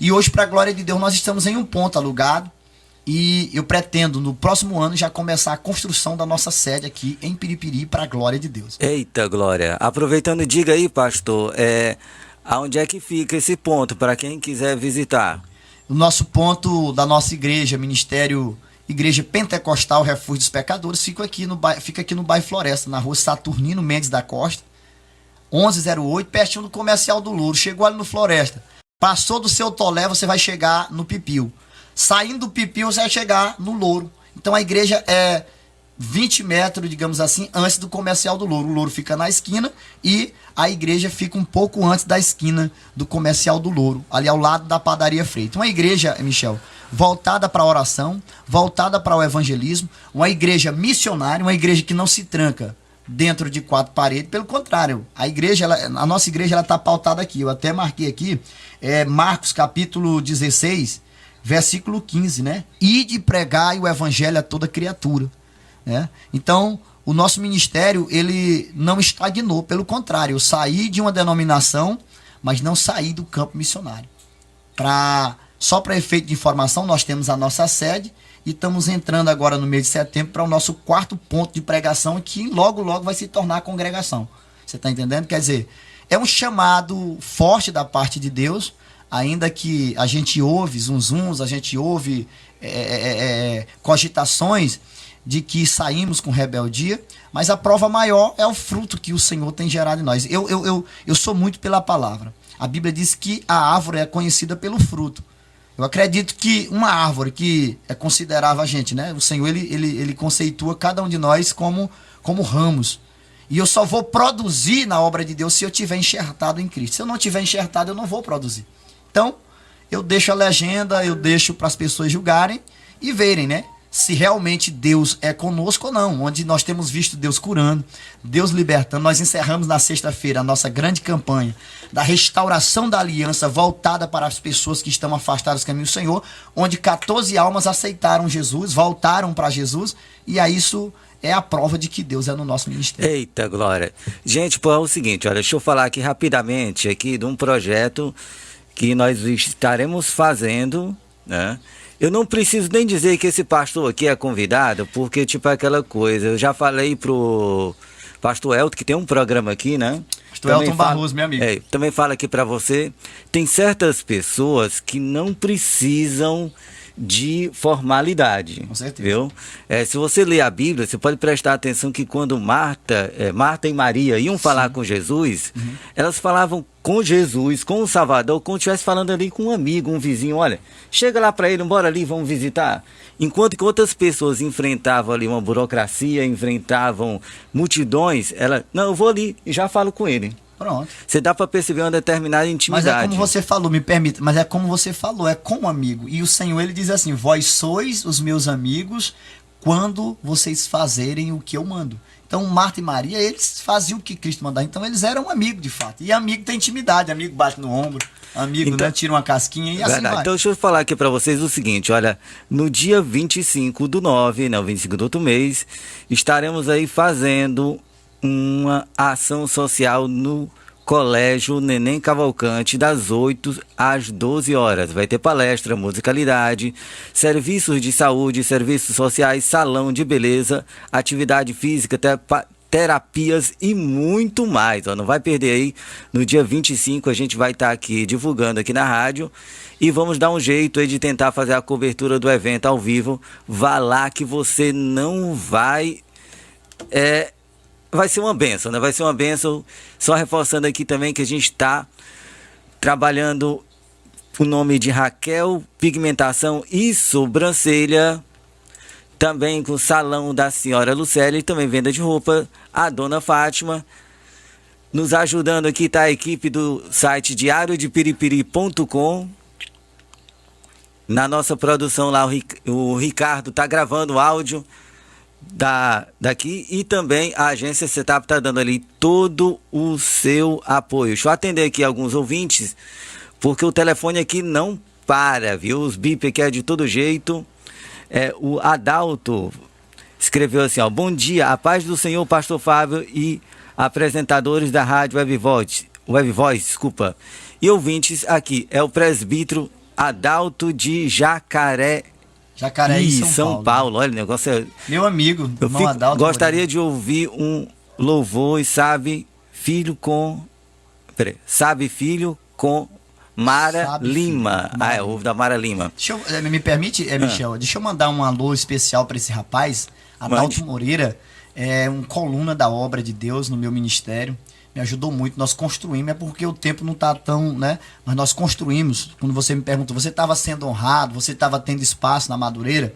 e hoje, para a glória de Deus, nós estamos em um ponto alugado, e eu pretendo, no próximo ano, já começar a construção da nossa sede aqui em Piripiri, para a glória de Deus. Eita, glória! Aproveitando, diga aí, pastor, aonde é que fica esse ponto, para quem quiser visitar? O nosso ponto da nossa igreja, Ministério Igreja Pentecostal Refúgio dos Pecadores, fica aqui no bairro Floresta, na rua Saturnino Mendes da Costa, 1108, pertinho do Comercial do Louro. Chegou ali no Floresta, passou do Seu Tolé, você vai chegar no Pipil. Saindo do Pipil, você vai chegar no Louro. Então a igreja é 20 metros, digamos assim, antes do Comercial do Louro. O Louro fica na esquina e a igreja fica um pouco antes da esquina do Comercial do Louro, ali ao lado da Padaria Freire. Uma igreja, Michel, voltada para a oração, voltada para o evangelismo, uma igreja missionária, uma igreja que não se tranca dentro de 4 paredes. Pelo contrário, a nossa igreja está pautada aqui, eu até marquei aqui, Marcos capítulo 16, versículo 15, né? Ide pregai o evangelho a toda criatura, né? Então, o nosso ministério, ele não estagnou, pelo contrário, eu saí de uma denominação, mas não sair do campo missionário. Só para efeito de informação, nós temos a nossa sede e estamos entrando agora no mês de setembro para o nosso 4º ponto de pregação, que logo, logo vai se tornar a congregação. Você está entendendo? Quer dizer, é um chamado forte da parte de Deus, ainda que a gente ouve zunzuns, a gente ouve cogitações de que saímos com rebeldia, mas a prova maior é o fruto que o Senhor tem gerado em nós. Eu sou muito pela palavra. A Bíblia diz que a árvore é conhecida pelo fruto. Eu acredito que uma árvore que é considerável a gente, né? O Senhor, ele conceitua cada um de nós como ramos. E eu só vou produzir na obra de Deus se eu tiver enxertado em Cristo. Se eu não tiver enxertado, eu não vou produzir. Então, eu deixo a legenda, eu deixo para as pessoas julgarem e verem, né? Se realmente Deus é conosco ou não, onde nós temos visto Deus curando, Deus libertando. Nós encerramos na sexta-feira a nossa grande campanha da restauração da aliança voltada para as pessoas que estão afastadas do caminho do Senhor, onde 14 almas aceitaram Jesus, voltaram para Jesus, e aí isso é a prova de que Deus é no nosso ministério. Eita, glória. Gente, pô, é o seguinte, olha, deixa eu falar aqui rapidamente aqui de um projeto que nós estaremos fazendo, né? Eu não preciso nem dizer que esse pastor aqui é convidado, porque, tipo, é aquela coisa. Eu já falei pro pastor Elton, que tem um programa aqui, né? Pastor Elton Barroso, meu amigo. Também fala aqui pra você. Tem certas pessoas que não precisam de formalidade. Com certeza. Viu? Se você ler a Bíblia, você pode prestar atenção que quando Marta e Maria iam falar com Jesus, elas falavam com Jesus, com o Salvador, como se estivesse falando ali com um amigo, um vizinho. Olha, chega lá para ele, bora ali, vamos visitar. Enquanto que outras pessoas enfrentavam ali uma burocracia, enfrentavam multidões, não, eu vou ali e já falo com ele. Pronto. Você dá para perceber uma determinada intimidade. Mas é como você falou, me permita, mas é como você falou, é com um amigo. E o Senhor, ele diz assim, vós sois os meus amigos quando vocês fazerem o que eu mando. Então, Marta e Maria, eles faziam o que Cristo mandava. Então, eles eram amigos, de fato. E amigo tem intimidade, amigo bate no ombro, amigo, então, né, tira uma casquinha e assim vai. Então, deixa eu falar aqui para vocês o seguinte, olha, no dia 25/9, né, o 25 do outro mês, estaremos aí fazendo uma ação social no Colégio Neném Cavalcante, das 8 às 12 horas. Vai ter palestra, musicalidade, serviços de saúde, serviços sociais, salão de beleza, atividade física, terapias e muito mais. Não vai perder aí. No dia 25 a gente vai estar aqui divulgando aqui na rádio e vamos dar um jeito aí de tentar fazer a cobertura do evento ao vivo. Vá lá que você não vai... Vai ser uma bênção, né? Vai ser uma bênção. Só reforçando aqui também que a gente está trabalhando o nome de Raquel Pigmentação e Sobrancelha. Também com o salão da senhora Lucélia e também venda de roupa, a dona Fátima. Nos ajudando aqui está a equipe do site diariodepiripiri.com. Na nossa produção lá, o Ricardo está gravando o áudio daqui e também a agência Setup está dando ali todo o seu apoio. Deixa eu atender aqui alguns ouvintes, porque o telefone aqui não para, viu? Os bip aqui é de todo jeito. O Adalto escreveu assim, ó: bom dia, a paz do Senhor, pastor Fábio e apresentadores da rádio Web Voice, desculpa. E ouvintes aqui, é o presbítero Adalto de Jacareí, São Paulo. Olha, o negócio é... Meu amigo, gostaria de ouvir um louvor e Sabe Filho com Mara Lima. É o da Mara Lima. Me permite, Michel, deixa eu mandar um alô especial para esse rapaz, Adalto Moreira, um coluna da obra de Deus no meu ministério. Me ajudou muito, nós construímos, porque o tempo não está tão, né? Mas nós construímos. Quando você me perguntou, você estava sendo honrado, você estava tendo espaço na Madureira,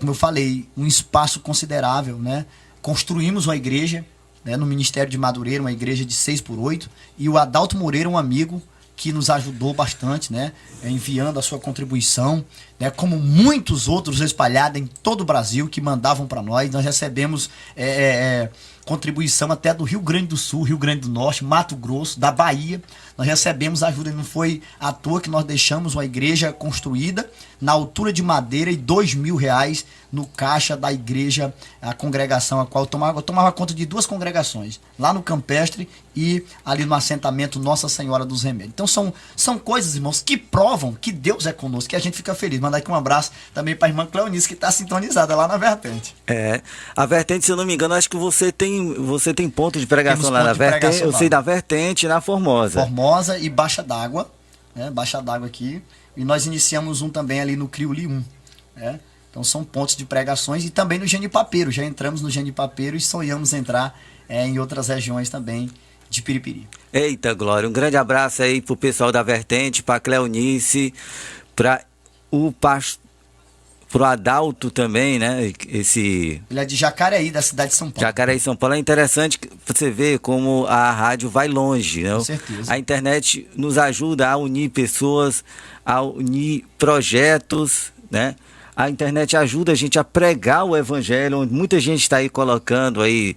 como eu falei, um espaço considerável, né? Construímos uma igreja, né, no Ministério de Madureira, uma igreja de 6x8, e o Adalto Moreira, um amigo que nos ajudou bastante, né? Enviando a sua contribuição, né? Como muitos outros espalhados em todo o Brasil que mandavam para nós. Nós recebemos contribuição até do Rio Grande do Sul, Rio Grande do Norte, Mato Grosso, da Bahia. Nós recebemos ajuda, não foi à toa que nós deixamos uma igreja construída na altura de madeira e R$2.000 no caixa da igreja, a congregação a qual eu tomava conta de 2 congregações, lá no Campestre e ali no assentamento Nossa Senhora dos Remédios. Então são coisas, irmãos, que provam que Deus é conosco, que a gente fica feliz. Mandar aqui um abraço também para a irmã Cleonice, que está sintonizada lá na Vertente. A Vertente, se eu não me engano, acho que você tem ponto de pregação lá na Vertente. Eu sei da Vertente, na Formosa. Formosa e Baixa d'Água, né? Baixa d'Água aqui. E nós iniciamos um também ali no Criuli 1, né? Então são pontos de pregações e também no Genipapeiro. Já entramos no Genipapeiro e sonhamos entrar em outras regiões também de Piripiri. Eita, Glória, um grande abraço aí pro pessoal da Vertente, pra Cleonice, pro Adalto também, né? Ele é de Jacareí, da cidade de São Paulo. Jacareí, São Paulo. É interessante você ver como a rádio vai longe, né? Com certeza. A internet nos ajuda a unir pessoas, a unir projetos, né? A internet ajuda a gente a pregar o evangelho, onde muita gente está aí colocando aí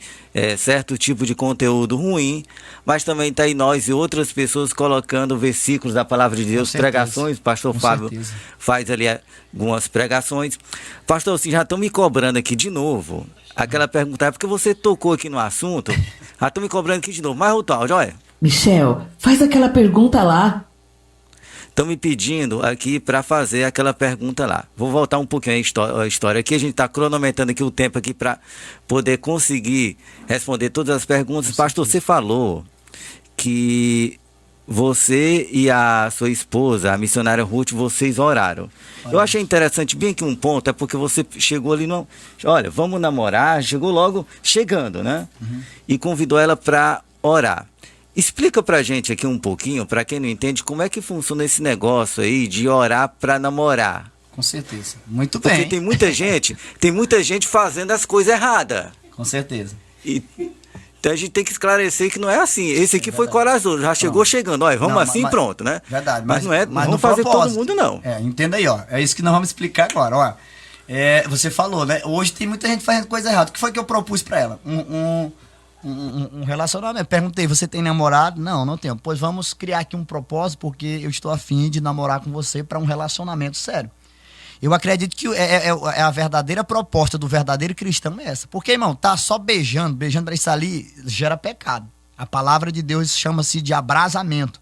certo tipo de conteúdo ruim, mas também está aí nós e outras pessoas colocando versículos da palavra de Deus, pregações. Pastor Fábio faz ali algumas pregações. Pastor, vocês já estão me cobrando aqui de novo aquela pergunta, é porque você tocou aqui no assunto, já estão me cobrando aqui de novo. Mas voltou, olha. Michel, faz aquela pergunta lá. Estão me pedindo aqui para fazer aquela pergunta lá. Vou voltar um pouquinho a história aqui. A gente está cronometrando aqui o tempo aqui para poder conseguir responder todas as perguntas. Pastor, você falou que você e a sua esposa, a missionária Ruth, vocês oraram. Eu achei interessante, bem que um ponto, é porque você chegou ali no... Olha, vamos namorar, chegou logo chegando, né? E convidou ela para orar. Explica pra gente aqui um pouquinho, pra quem não entende, como é que funciona esse negócio aí de orar pra namorar. Com certeza. Muito bem. Porque tem muita gente fazendo as coisas erradas. Com certeza. Então a gente tem que esclarecer que não é assim. Esse aqui foi corajoso, já chegou chegando. Olha, vamos pronto, né? Verdade. Mas não vamos fazer todo mundo, não. Entenda aí, ó. É isso que nós vamos explicar agora, ó. Você falou, né? Hoje tem muita gente fazendo coisa errada. O que foi que eu propus pra ela? Um relacionamento. Perguntei, você tem namorado? Não tenho. Pois vamos criar aqui um propósito, porque eu estou a fim de namorar com você para um relacionamento sério. Eu acredito que a verdadeira proposta do verdadeiro cristão é essa. Porque, irmão, tá só beijando para isso ali gera pecado. A palavra de Deus chama-se de abrasamento.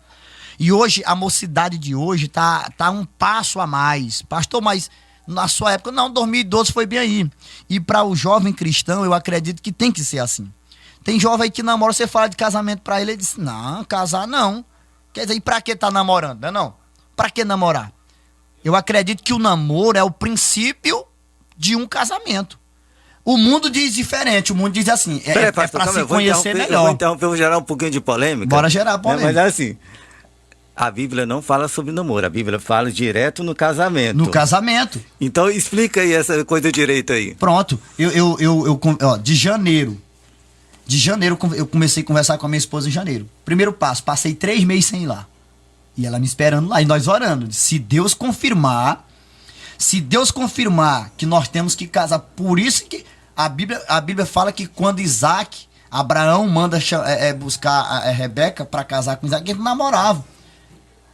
E hoje, a mocidade de hoje tá um passo a mais. Pastor, mas na sua época, não, 2012 foi bem aí. E para o jovem cristão, eu acredito que tem que ser assim. Tem jovem aí que namora, você fala de casamento pra ele diz, não, casar não. Quer dizer, e pra que tá namorando, não? Pra que namorar? Eu acredito que o namoro é o princípio de um casamento. O mundo diz diferente, o mundo diz assim, pra se conhecer melhor. Eu vou interromper, vou gerar um pouquinho de polêmica. Bora gerar polêmica. Mas é assim, a Bíblia não fala sobre namoro, a Bíblia fala direto no casamento. No casamento. Então explica aí essa coisa direita aí. Pronto, de janeiro eu comecei a conversar com a minha esposa em janeiro. Primeiro passo, passei 3 meses sem ir lá. E ela me esperando lá, e nós orando. Se Deus confirmar que nós temos que casar, por isso que a Bíblia fala que quando Abraão manda buscar a Rebeca para casar com Isaac, eles namoravam.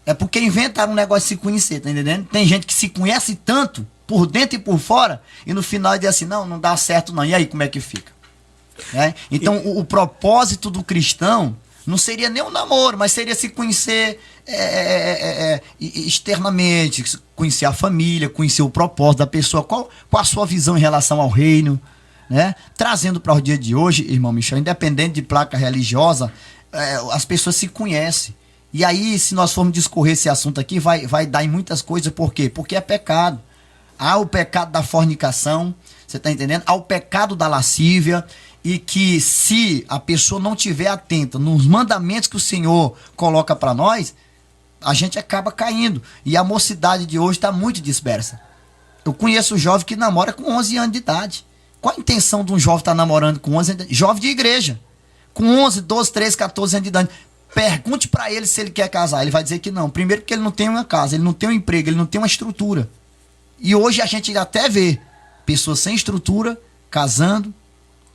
É porque inventaram um negócio de se conhecer, tá entendendo? Tem gente que se conhece tanto, por dentro e por fora, e no final diz assim, não dá certo não. E aí, como é que fica? Então, o propósito do cristão não seria nem um namoro, mas seria se conhecer externamente, conhecer a família, conhecer o propósito da pessoa, qual a sua visão em relação ao reino, né? Trazendo para o dia de hoje, irmão Michel, independente de placa religiosa, as pessoas se conhecem. E aí, se nós formos discorrer esse assunto aqui, vai dar em muitas coisas. Por quê? Porque é pecado. Há o pecado da fornicação, você está entendendo? Há o pecado da lascívia, e que se a pessoa não estiver atenta nos mandamentos que o Senhor coloca para nós, a gente acaba caindo. E a mocidade de hoje está muito dispersa. Eu conheço um jovem que namora com 11 anos de idade. Qual a intenção de um jovem estar namorando com 11 anos de idade? Jovem de igreja. Com 11, 12, 13, 14 anos de idade. Pergunte para ele se ele quer casar. Ele vai dizer que não. Primeiro porque ele não tem uma casa, ele não tem um emprego, ele não tem uma estrutura. E hoje a gente até vê pessoas sem estrutura, casando,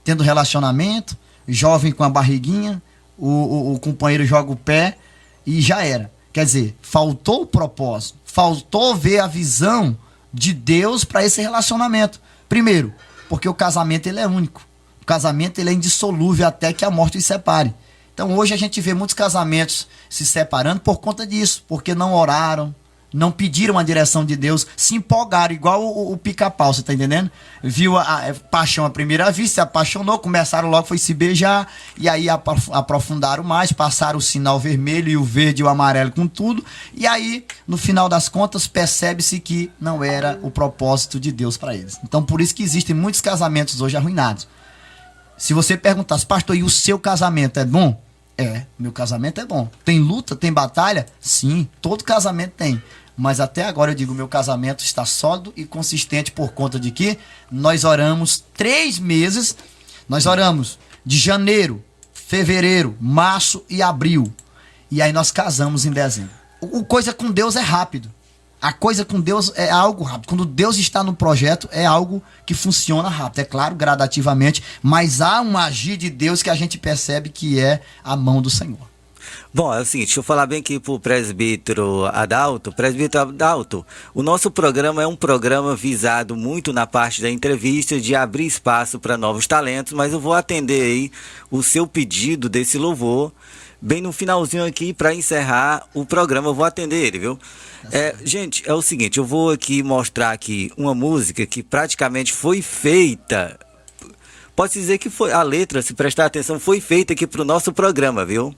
tendo relacionamento, jovem com a barriguinha, o companheiro joga o pé e já era. Quer dizer, faltou o propósito, faltou ver a visão de Deus para esse relacionamento. Primeiro, porque o casamento ele é único. O casamento ele é indissolúvel até que a morte os separe. Então hoje a gente vê muitos casamentos se separando por conta disso, porque não oraram, não pediram a direção de Deus, se empolgaram, igual o pica-pau, você tá entendendo? Viu a paixão à primeira vista, se apaixonou, começaram logo, foi se beijar, e aí aprofundaram mais, passaram o sinal vermelho e o verde e o amarelo com tudo, e aí, no final das contas, percebe-se que não era o propósito de Deus para eles. Então por isso que existem muitos casamentos hoje arruinados. Se você perguntasse, pastor, e o seu casamento é bom? Meu casamento é bom. Tem luta, tem batalha? Sim, todo casamento tem. Mas até agora eu digo, meu casamento está sólido e consistente por conta de que nós oramos 3 meses. Nós oramos de janeiro, fevereiro, março e abril. E aí nós casamos em dezembro. O coisa com Deus é rápido. A coisa com Deus é algo rápido. Quando Deus está no projeto, é algo que funciona rápido. É claro, gradativamente, mas há um agir de Deus que a gente percebe que é a mão do Senhor. Bom, é o seguinte, deixa eu falar bem aqui pro presbítero Adalto. Presbítero Adalto, o nosso programa é um programa visado muito na parte da entrevista, de abrir espaço para novos talentos, mas eu vou atender aí o seu pedido desse louvor, bem no finalzinho aqui, para encerrar o programa, eu vou atender ele, viu? Gente, é o seguinte, eu vou aqui mostrar aqui uma música que praticamente foi feita, pode-se dizer que foi, a letra, se prestar atenção, foi feita aqui para o nosso programa, viu?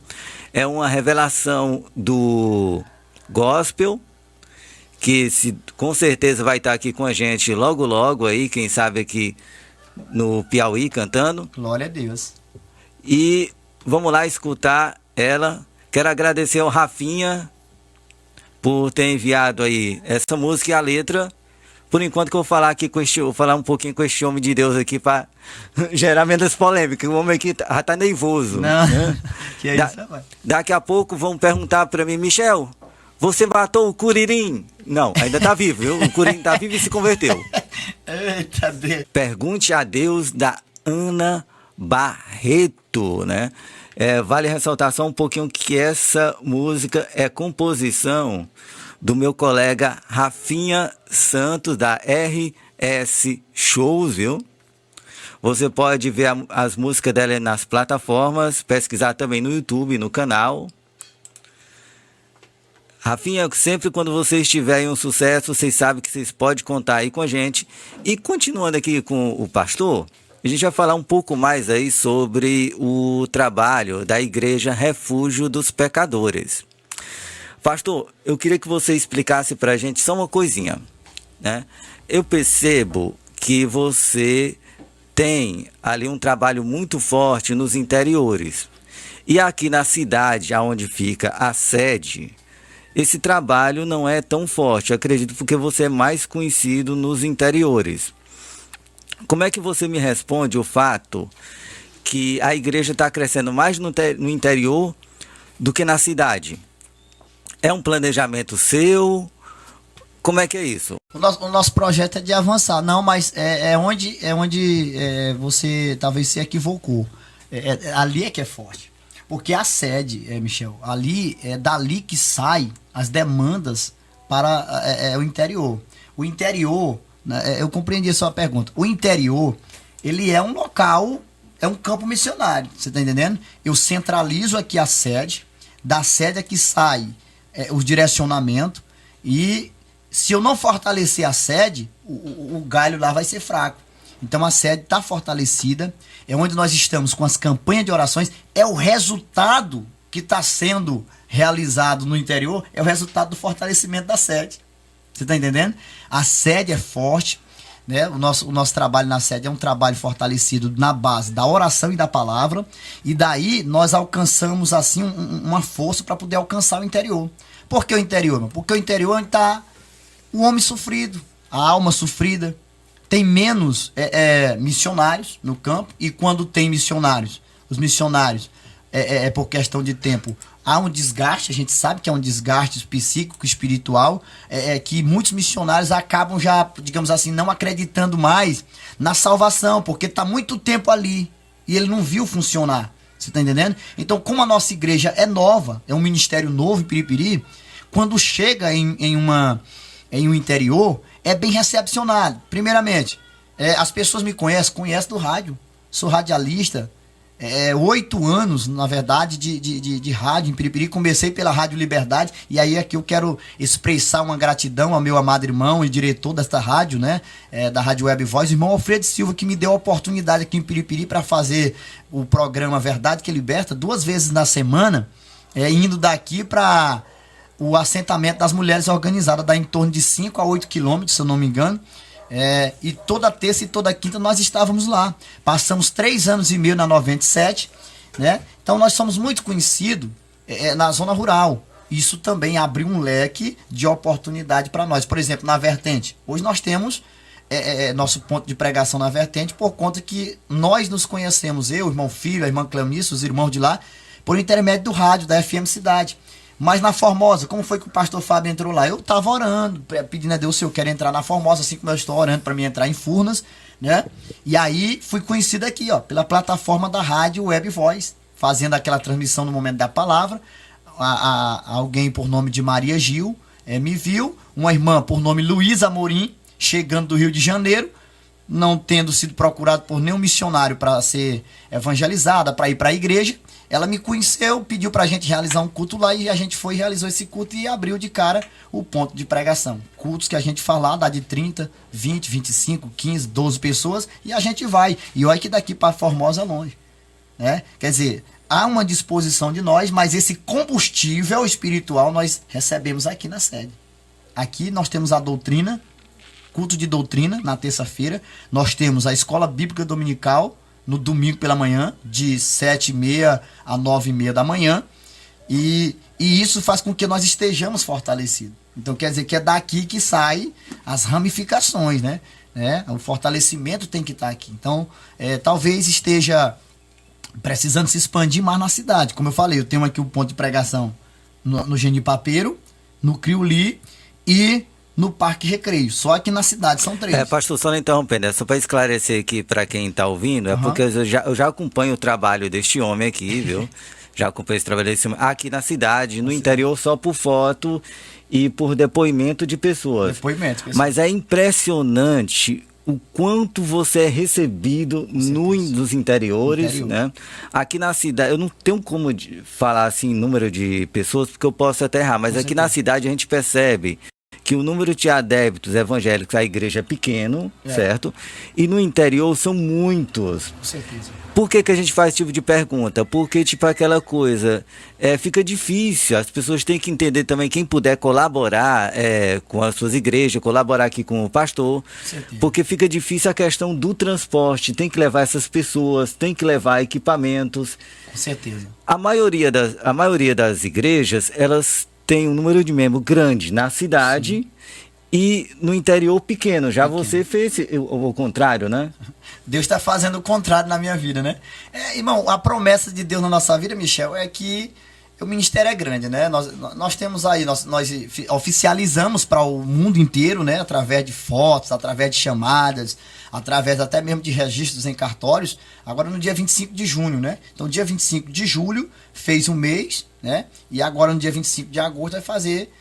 É uma revelação do gospel, que com certeza vai estar aqui com a gente logo logo aí, quem sabe aqui no Piauí cantando. Glória a Deus. E vamos lá escutar ela. Quero agradecer ao Rafinha por ter enviado aí essa música e a letra. Por enquanto que eu vou falar aqui vou falar um pouquinho com este homem de Deus aqui para gerar menos polêmica. O homem aqui já tá nervoso. Não, né? que é isso, rapaz. Daqui a pouco vão perguntar para mim, Michel, você matou o Curirim? Não, ainda tá vivo, viu? O Curirim tá vivo e se converteu. Eita Deus. Pergunte a Deus, da Ana Barreto, né? Vale ressaltar só um pouquinho que essa música é composição do meu colega Rafinha Santos, da RS Shows, viu? Você pode ver as músicas dela nas plataformas, pesquisar também no YouTube, no canal. Rafinha, sempre quando vocês tiverem um sucesso, vocês sabem que vocês podem contar aí com a gente. E continuando aqui com o pastor, a gente vai falar um pouco mais aí sobre o trabalho da Igreja Refúgio dos Pecadores. Pastor, eu queria que você explicasse pra gente só uma coisinha, né? Eu percebo que você tem ali um trabalho muito forte nos interiores. E aqui na cidade, onde fica a sede, esse trabalho não é tão forte, eu acredito, porque você é mais conhecido nos interiores. Como é que você me responde o fato que a igreja está crescendo mais no interior do que na cidade? É um planejamento seu? Como é que é isso? O nosso projeto é de avançar. Não, mas é onde você talvez se equivocou. Ali é que é forte. Porque a sede, Michel, ali é dali que sai as demandas para o interior. O interior, né, eu compreendi a sua pergunta. O interior, ele é um local, é um campo missionário. Você está entendendo? Eu centralizo aqui a sede, da sede é que sai os direcionamentos, e se eu não fortalecer a sede, o galho lá vai ser fraco. Então a sede está fortalecida, é onde nós estamos com as campanhas de orações, é o resultado que está sendo realizado no interior, é o resultado do fortalecimento da sede. Você está entendendo? A sede é forte, né? O nosso trabalho na sede é um trabalho fortalecido na base da oração e da palavra, e daí nós alcançamos assim uma força para poder alcançar o interior. Por que o interior? Porque o interior é onde está o homem sofrido, a alma sofrida. Tem menos missionários no campo, e quando tem missionários, os missionários, por questão de tempo, há um desgaste, a gente sabe que é um desgaste psíquico, espiritual, que muitos missionários acabam já, digamos assim, não acreditando mais na salvação, porque está muito tempo ali e ele não viu funcionar. Você está entendendo? Então, como a nossa igreja é nova, é um ministério novo em Piripiri, quando chega em em um interior, é bem recepcionado. Primeiramente, as pessoas me conhecem do rádio. Sou radialista, 8 anos, na verdade, de rádio em Piripiri. Comecei pela Rádio Liberdade, e aí aqui eu quero expressar uma gratidão ao meu amado irmão e diretor desta rádio, né, da Rádio Web Voz, o irmão Alfredo Silva, que me deu a oportunidade aqui em Piripiri para fazer o programa Verdade que Liberta 2 vezes na semana, indo daqui para o assentamento das mulheres organizadas, dá em torno de 5 a 8 quilômetros, se eu não me engano. E toda terça e toda quinta nós estávamos lá. Passamos 3 anos e meio na 97, né? Então nós somos muito conhecidos na zona rural. Isso também abriu um leque de oportunidade para nós. Por exemplo, na Vertente. Hoje nós temos nosso ponto de pregação na Vertente por conta que nós nos conhecemos, eu, o irmão Filho, a irmã Cleonice, os irmãos de lá, por intermédio do rádio, da FM Cidade. Mas na Formosa, como foi que o pastor Fábio entrou lá? Eu estava orando, pedindo a Deus se eu quero entrar na Formosa, assim como eu estou orando para mim entrar em Furnas, né? E aí fui conhecido aqui, ó, pela plataforma da rádio Web Voz, fazendo aquela transmissão no momento da palavra. Alguém por nome de Maria Gil me viu, uma irmã por nome Luísa Amorim, chegando do Rio de Janeiro, não tendo sido procurado por nenhum missionário para ser evangelizada, para ir para a igreja. Ela me conheceu, pediu pra gente realizar um culto lá, e a gente foi e realizou esse culto e abriu de cara o ponto de pregação. Cultos que a gente fala, dá de 30, 20, 25, 15, 12 pessoas, e a gente vai. E olha que daqui para Formosa é longe, né? Quer dizer, há uma disposição de nós, mas esse combustível espiritual nós recebemos aqui na sede. Aqui nós temos a doutrina, culto de doutrina na terça-feira, nós temos a escola bíblica dominical, no domingo pela manhã, de 7h30 a 9h30 da manhã, e isso faz com que nós estejamos fortalecidos. Então quer dizer que é daqui que saem as ramificações, né? O fortalecimento tem que estar aqui. Então talvez esteja precisando se expandir mais na cidade. Como eu falei, eu tenho aqui um ponto de pregação no Genipapeiro, no Criuli e no Parque Recreio. Só aqui na cidade são 3. Pastor, só não interrompendo, só para esclarecer aqui para quem está ouvindo, porque eu já acompanho o trabalho deste homem aqui, viu? Já acompanho esse trabalho desse homem aqui na cidade, no interior, só por foto e por depoimento de pessoas. Mas é impressionante o quanto você é recebido nos interiores, né? Aqui na cidade, eu não tenho como falar assim número de pessoas, porque eu posso até errar, mas aqui na cidade a gente percebe que o número de adeptos evangélicos à igreja é pequeno, certo? E no interior são muitos. Com certeza. Por que a gente faz esse tipo de pergunta? Porque, tipo, aquela coisa, fica difícil, as pessoas têm que entender também, quem puder colaborar com as suas igrejas, colaborar aqui com o pastor, porque fica difícil a questão do transporte, tem que levar essas pessoas, tem que levar equipamentos. Com certeza. A maioria das igrejas, elas tem um número de membros grande na cidade e no interior pequeno. Já você fez o contrário, né? Deus está fazendo o contrário na minha vida, né? Irmão, a promessa de Deus na nossa vida, Michel, é que o ministério é grande, né? Nós temos aí, nós oficializamos para o mundo inteiro, né? Através de fotos, através de chamadas, através até mesmo de registros em cartórios, agora no dia 25 de junho, né? Então, dia 25 de julho fez um mês, né? E agora no dia 25 de agosto vai fazer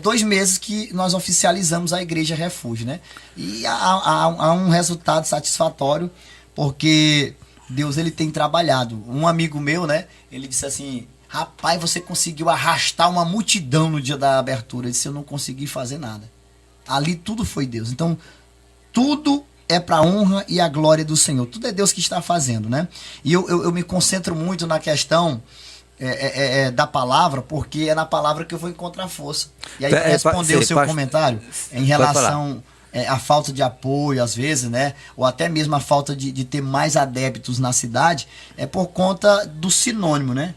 2 meses que nós oficializamos a Igreja Refúgio, né? E há um resultado satisfatório, porque Deus, ele tem trabalhado. Um amigo meu, né? Ele disse assim: rapaz, você conseguiu arrastar uma multidão no dia da abertura. Ele disse: eu não consegui fazer nada. Ali tudo foi Deus. Então, tudo é para a honra e a glória do Senhor. Tudo é Deus que está fazendo, né? E eu me concentro muito na questão da palavra, porque é na palavra que eu vou encontrar força. E aí, para responder o seu comentário em relação à falta de apoio, às vezes, né? Ou até mesmo a falta de ter mais adeptos na cidade, é por conta do sinônimo, né?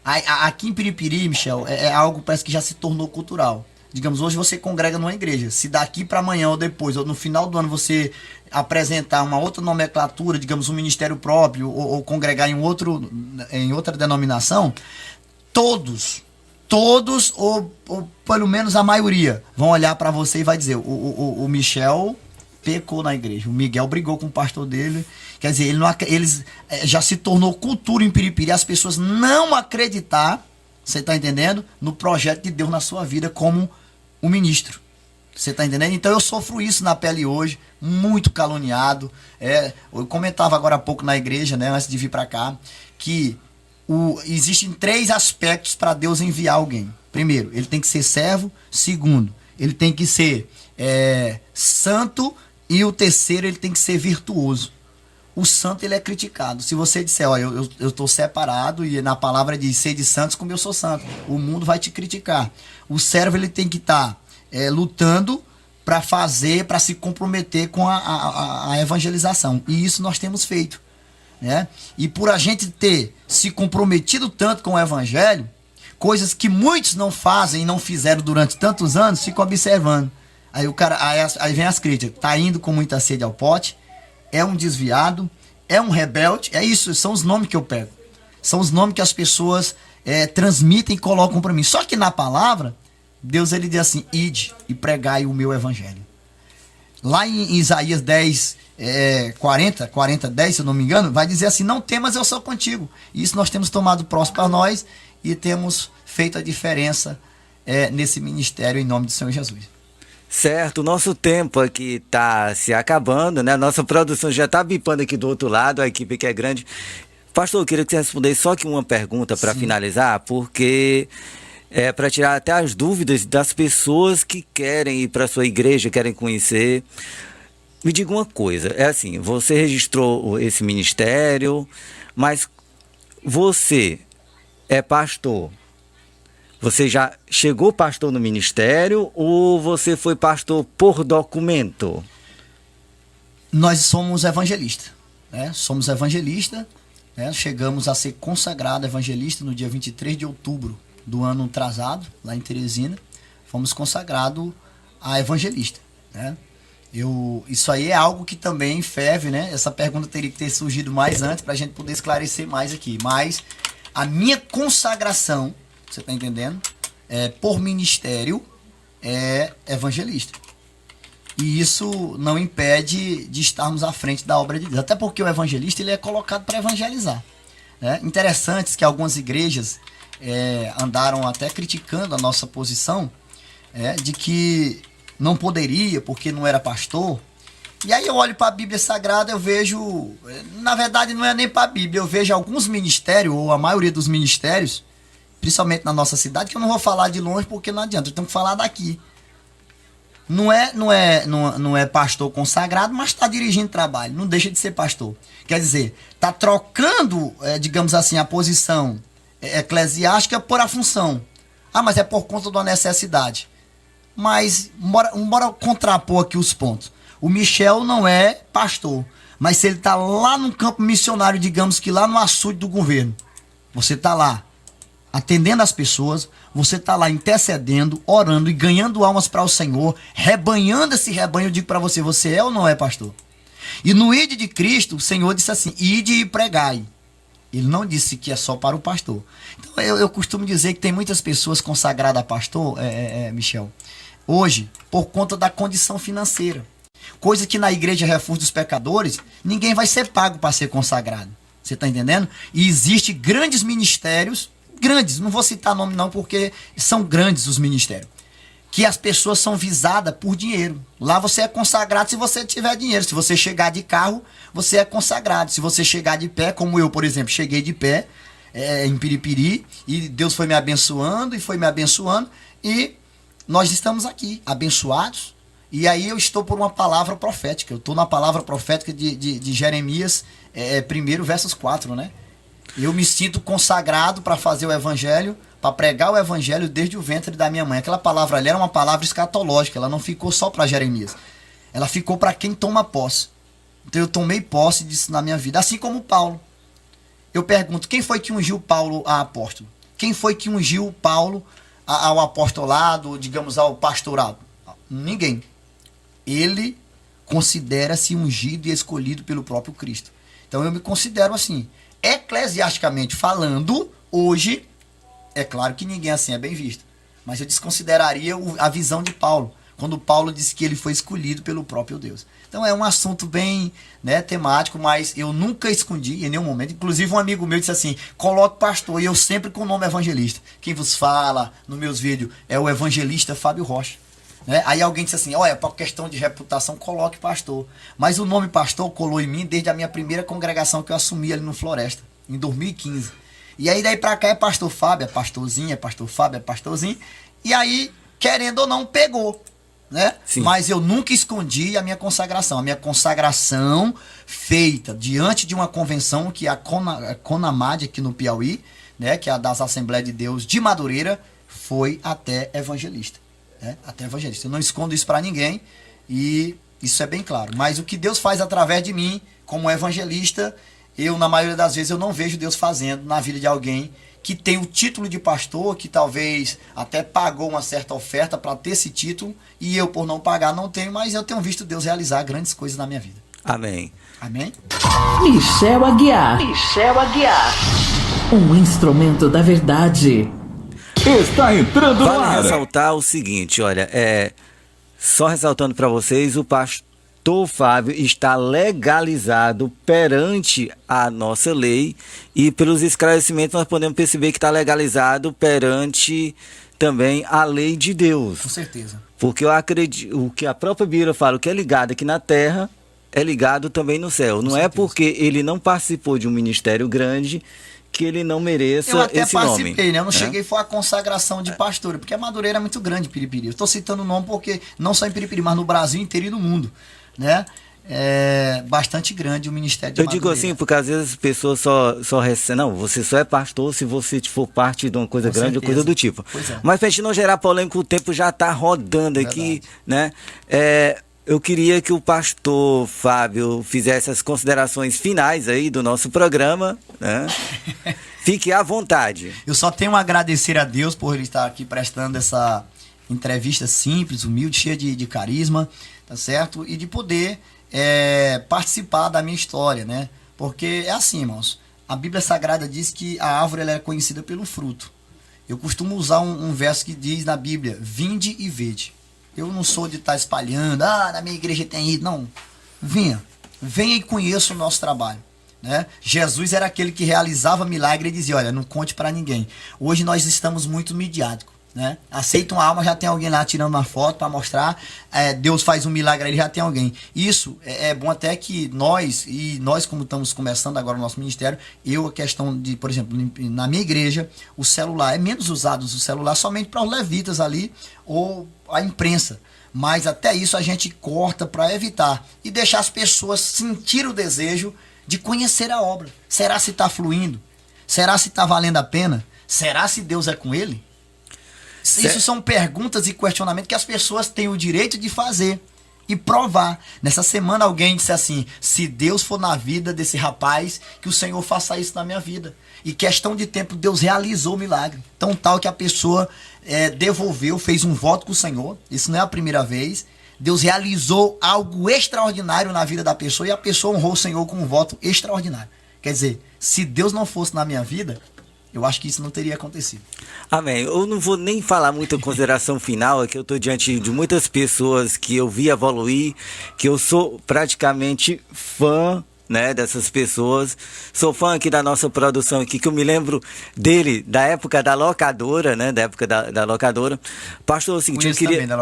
Aqui em Piripiri, Michel, é algo que parece que já se tornou cultural. Digamos, hoje você congrega numa igreja. Se daqui para amanhã ou depois, ou no final do ano, você apresentar uma outra nomenclatura, digamos, um ministério próprio, ou congregar em outra denominação, todos, ou pelo menos a maioria, vão olhar para você e vai dizer: o Michel pecou na igreja, o Miguel brigou com o pastor dele. Quer dizer, eles já se tornou cultura em Piripiri, as pessoas não acreditar, você está entendendo, no projeto de Deus na sua vida como um ministro. Você tá entendendo? Então eu sofro isso na pele hoje, muito caluniado. Eu comentava agora há pouco na igreja, né, antes de vir para cá, que existem 3 aspectos para Deus enviar alguém. Primeiro, ele tem que ser servo. Segundo, ele tem que ser santo. E o terceiro, ele tem que ser virtuoso. O santo, ele é criticado. Se você disser, ó, eu estou separado, e na palavra diz, sede santos como eu sou santo, o mundo vai te criticar. O servo, ele tem que estar lutando para fazer, para se comprometer com a evangelização. E isso nós temos feito, né? E por a gente ter se comprometido tanto com o evangelho, coisas que muitos não fazem e não fizeram durante tantos anos, ficam observando. Aí o cara, aí vem as críticas, tá indo com muita sede ao pote, é um desviado, é um rebelde, é isso, são os nomes que eu pego. São os nomes que as pessoas transmitem e colocam para mim. Só que na palavra, Deus ele diz assim, ide e pregai o meu evangelho. Lá em Isaías 10, 40, 10, se eu não me engano, vai dizer assim, não temas, eu sou contigo. E isso nós temos tomado próximo para nós e temos feito a diferença nesse ministério em nome do Senhor Jesus. Certo, o nosso tempo aqui tá se acabando, né? Nossa produção já tá bipando aqui do outro lado, a equipe que é grande. Pastor, eu queria que você respondesse só que uma pergunta para finalizar, porque para tirar até as dúvidas das pessoas que querem ir para sua igreja, querem conhecer. Me diga uma coisa, é assim, você registrou esse ministério, mas você é pastor. Você já chegou pastor no ministério ou você foi pastor por documento? Nós somos evangelistas, né? Somos evangelistas, né? Chegamos a ser consagrado evangelista no dia 23 de outubro do ano atrasado, lá em Teresina. Fomos consagrados a evangelista, né? Isso aí é algo que também ferve, né? Essa pergunta teria que ter surgido mais antes para a gente poder esclarecer mais aqui. Mas a minha consagração, você está entendendo? Por ministério, é evangelista. E isso não impede de estarmos à frente da obra de Deus. Até porque o evangelista ele é colocado para evangelizar, né? Interessante que algumas igrejas andaram até criticando a nossa posição de que não poderia porque não era pastor. E aí eu olho para a Bíblia Sagrada, eu vejo, na verdade não é nem para a Bíblia, eu vejo alguns ministérios, ou a maioria dos ministérios, principalmente na nossa cidade, que eu não vou falar de longe porque não adianta, eu tenho que falar daqui. Não é pastor consagrado, mas está dirigindo trabalho, não deixa de ser pastor. Quer dizer, está trocando, digamos assim, a posição eclesiástica por a função. Ah, mas é por conta da necessidade. Mas, bora contrapor aqui os pontos. O Michel não é pastor, mas se ele está lá no campo missionário, digamos que lá no açude do governo, você está lá atendendo as pessoas, você está lá intercedendo, orando e ganhando almas para o Senhor, rebanhando esse rebanho. Eu digo para você, você é ou não é pastor? E no ide de Cristo, o Senhor disse assim, ide e pregai. Ele não disse que é só para o pastor. Então eu costumo dizer que tem muitas pessoas consagradas a pastor, Michel, hoje, por conta da condição financeira. Coisa que na igreja Refúgio dos Pecadores, ninguém vai ser pago para ser consagrado. Você está entendendo? E existem grandes ministérios, grandes, não vou citar nome não, porque são grandes os ministérios, que as pessoas são visadas por dinheiro. Lá você é consagrado se você tiver dinheiro. Se você chegar de carro, você é consagrado. Se você chegar de pé, como eu, por exemplo, cheguei de pé em Piripiri, e Deus foi me abençoando, e nós estamos aqui, abençoados. E aí eu estou por uma palavra profética. Eu estou na palavra profética de Jeremias 1, versos 4, né? Eu me sinto consagrado para fazer o evangelho, para pregar o evangelho desde o ventre da minha mãe. Aquela palavra ali era uma palavra escatológica, ela não ficou só para Jeremias. Ela ficou para quem toma posse. Então eu tomei posse disso na minha vida. Assim como Paulo. Eu pergunto, quem foi que ungiu Paulo a apóstolo? Quem foi que ungiu Paulo ao apostolado, digamos, ao pastorado? Ninguém. Ele considera-se ungido e escolhido pelo próprio Cristo. Então eu me considero assim. Eclesiasticamente falando, hoje, é claro que ninguém assim é bem visto. Mas eu desconsideraria a visão de Paulo, quando Paulo disse que ele foi escolhido pelo próprio Deus. Então é um assunto bem, né, temático, mas eu nunca escondi em nenhum momento. Inclusive um amigo meu disse assim, coloque pastor, e eu sempre com o nome evangelista. Quem vos fala nos meus vídeos é o evangelista Fábio Rocha. Né? Aí alguém disse assim, olha, por questão de reputação, coloque pastor. Mas o nome pastor colou em mim desde a minha primeira congregação que eu assumi ali no Floresta, em 2015. E aí daí pra cá é pastor Fábio, é pastorzinho, é pastor Fábio, é pastorzinho. E aí, querendo ou não, pegou. Né? Mas eu nunca escondi a minha consagração. A minha consagração feita diante de uma convenção que é a Conamad aqui no Piauí, né? Que é a das Assembleias de Deus de Madureira, foi até evangelista. Né? Até evangelista. Eu não escondo isso para ninguém e isso é bem claro. Mas o que Deus faz através de mim, como evangelista, eu, na maioria das vezes, eu não vejo Deus fazendo na vida de alguém que tem o título de pastor, que talvez até pagou uma certa oferta para ter esse título, e eu, por não pagar, não tenho, mas eu tenho visto Deus realizar grandes coisas na minha vida. Amém. Amém? Michel Aguiar. Um instrumento da verdade. Está entrando no Vale ar. ressaltar o seguinte, olha, só ressaltando para vocês, o pastor Fábio está legalizado perante a nossa lei e pelos esclarecimentos nós podemos perceber que está legalizado perante também a lei de Deus. Com certeza. Porque eu acredito, o que a própria Bíblia fala, o que é ligado aqui na terra é ligado também no céu. Não é porque ele não participou de um ministério grande que ele não mereça esse nome. Eu até participei, né? Eu não cheguei, foi a consagração de pastor, porque a Madureira é muito grande, Piripiri. Eu estou citando o nome porque, não só em Piripiri, mas no Brasil inteiro e no mundo, né? É bastante grande o ministério de Eu Madureira. digo assim, porque às vezes as pessoas só recebem, não, você só é pastor se você for parte de uma coisa Com grande ou certeza. coisa do tipo. Pois é. Mas pra gente não gerar polêmica, o tempo já está rodando aqui, né? Eu queria que o pastor Fábio fizesse as considerações finais aí do nosso programa, né? Fique à vontade. Eu só tenho a agradecer a Deus por ele estar aqui prestando essa entrevista simples, humilde, cheia de carisma, tá certo? E de poder participar da minha história, né? Porque é assim, irmãos, a Bíblia Sagrada diz que a árvore ela é conhecida pelo fruto. Eu costumo usar um verso que diz na Bíblia, vinde e vede. Eu não sou de estar espalhando, na minha igreja tem isso, não. Venha e conheça o nosso trabalho. Né? Jesus era aquele que realizava milagre e dizia, olha, não conte para ninguém. Hoje nós estamos muito midiáticos. Né? Aceita uma alma, já tem alguém lá tirando uma foto para mostrar, Deus faz um milagre, ele já tem alguém. Isso é bom até que nós como estamos começando agora o nosso ministério, a questão de, por exemplo, na minha igreja, o celular é menos usado, o celular somente para os levitas ali, ou a imprensa. Mas até isso a gente corta para evitar e deixar as pessoas sentir o desejo de conhecer a obra. Será se está fluindo? Será se está valendo a pena? Será se Deus é com ele? Isso são perguntas e questionamentos que as pessoas têm o direito de fazer e provar. Nessa semana alguém disse assim, se Deus for na vida desse rapaz, que o Senhor faça isso na minha vida. E questão de tempo, Deus realizou o milagre. Tão tal que a pessoa devolveu, fez um voto com o Senhor. Isso não é a primeira vez. Deus realizou algo extraordinário na vida da pessoa e a pessoa honrou o Senhor com um voto extraordinário. Quer dizer, se Deus não fosse na minha vida, eu acho que isso não teria acontecido. Amém. Eu não vou nem falar muita consideração final, é que eu estou diante de muitas pessoas que eu vi evoluir, que eu sou praticamente fã, né, dessas pessoas. Sou fã aqui da nossa produção aqui, que eu me lembro dele, da época da locadora, né, da época da locadora. Pastor, é o seguinte,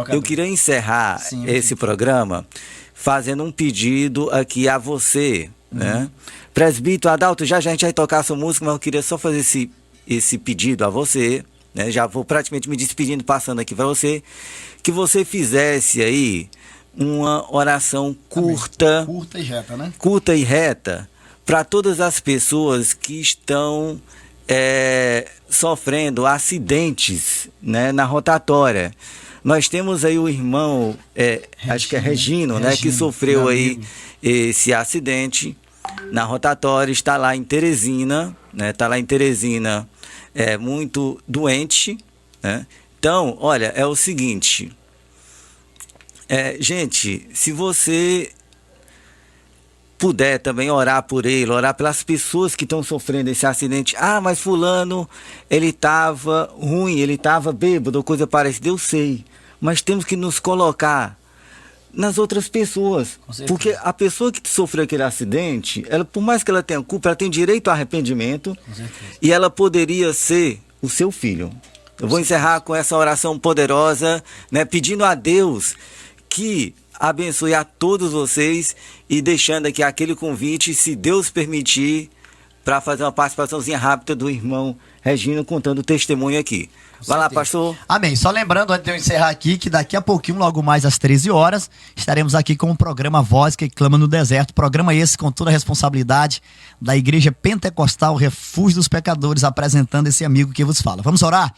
eu queria encerrar esse programa fazendo um pedido aqui a você, né? Presbítero Adalto, já a gente vai tocar a sua música, mas eu queria só fazer esse pedido a você, né? Já vou praticamente me despedindo, passando aqui para você, que você fizesse aí uma oração curta. Curta e reta, né? Curta e reta, para todas as pessoas que estão sofrendo acidentes, né, na rotatória. Nós temos aí o irmão, acho que é Regino, né, que sofreu aí esse acidente na rotatória, está lá em Teresina, né? Está lá em Teresina, muito doente, né? Então, olha, é o seguinte, gente, se você puder também orar por ele, orar pelas pessoas que estão sofrendo esse acidente. Mas fulano, ele estava ruim, ele estava bêbado, ou coisa parecida, eu sei, mas temos que nos colocar nas outras pessoas, porque a pessoa que sofreu aquele acidente, ela, por mais que ela tenha culpa, ela tem direito ao arrependimento, e ela poderia ser o seu filho. Eu vou encerrar com essa oração poderosa, né, pedindo a Deus que abençoe a todos vocês e deixando aqui aquele convite, se Deus permitir, para fazer uma participaçãozinha rápida do irmão Regino contando o testemunho aqui. Vai lá, pastor. Amém. Só lembrando, antes de eu encerrar aqui, que daqui a pouquinho, logo mais às 13 horas, estaremos aqui com o programa Voz que Clama no Deserto. Programa esse com toda a responsabilidade da Igreja Pentecostal Refúgio dos Pecadores, apresentando esse amigo que vos fala. Vamos orar?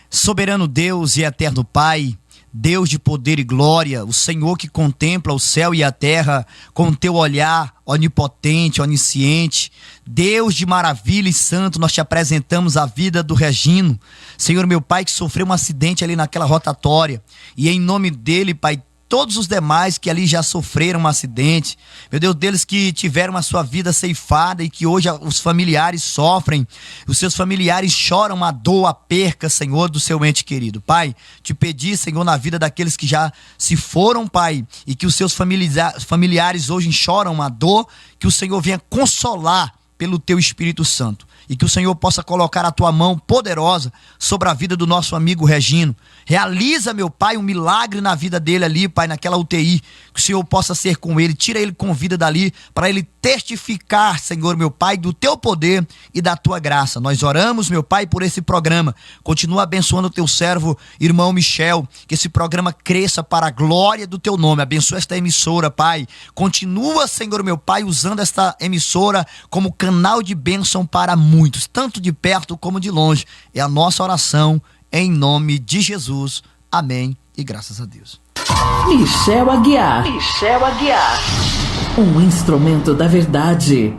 Soberano Deus e eterno Pai, Deus de poder e glória, o Senhor que contempla o céu e a terra com teu olhar onipotente, onisciente, Deus de maravilha e santo, nós te apresentamos a vida do Regino, Senhor meu Pai, que sofreu um acidente ali naquela rotatória, e em nome dele, Pai, todos os demais que ali já sofreram um acidente, meu Deus, deles que tiveram a sua vida ceifada e que hoje os familiares sofrem, os seus familiares choram a dor, a perca, Senhor, do seu ente querido. Pai, te pedi, Senhor, na vida daqueles que já se foram, Pai, e que os seus familiares hoje choram a dor, que o Senhor venha consolar pelo teu Espírito Santo. E que o Senhor possa colocar a tua mão poderosa sobre a vida do nosso amigo Regino. Realiza, meu Pai, um milagre na vida dele ali, Pai, naquela UTI. Que o Senhor possa ser com ele, tira ele com vida dali, para ele testificar, Senhor, meu Pai, do teu poder e da tua graça. Nós oramos, meu Pai, por esse programa. Continua abençoando o teu servo, irmão Michel, que esse programa cresça para a glória do teu nome. Abençoa esta emissora, Pai. Continua, Senhor, meu Pai, usando esta emissora como canal de bênção para muitos, tanto de perto como de longe. É a nossa oração em nome de Jesus. Amém e graças a Deus. Michel Aguiar. Um instrumento da verdade.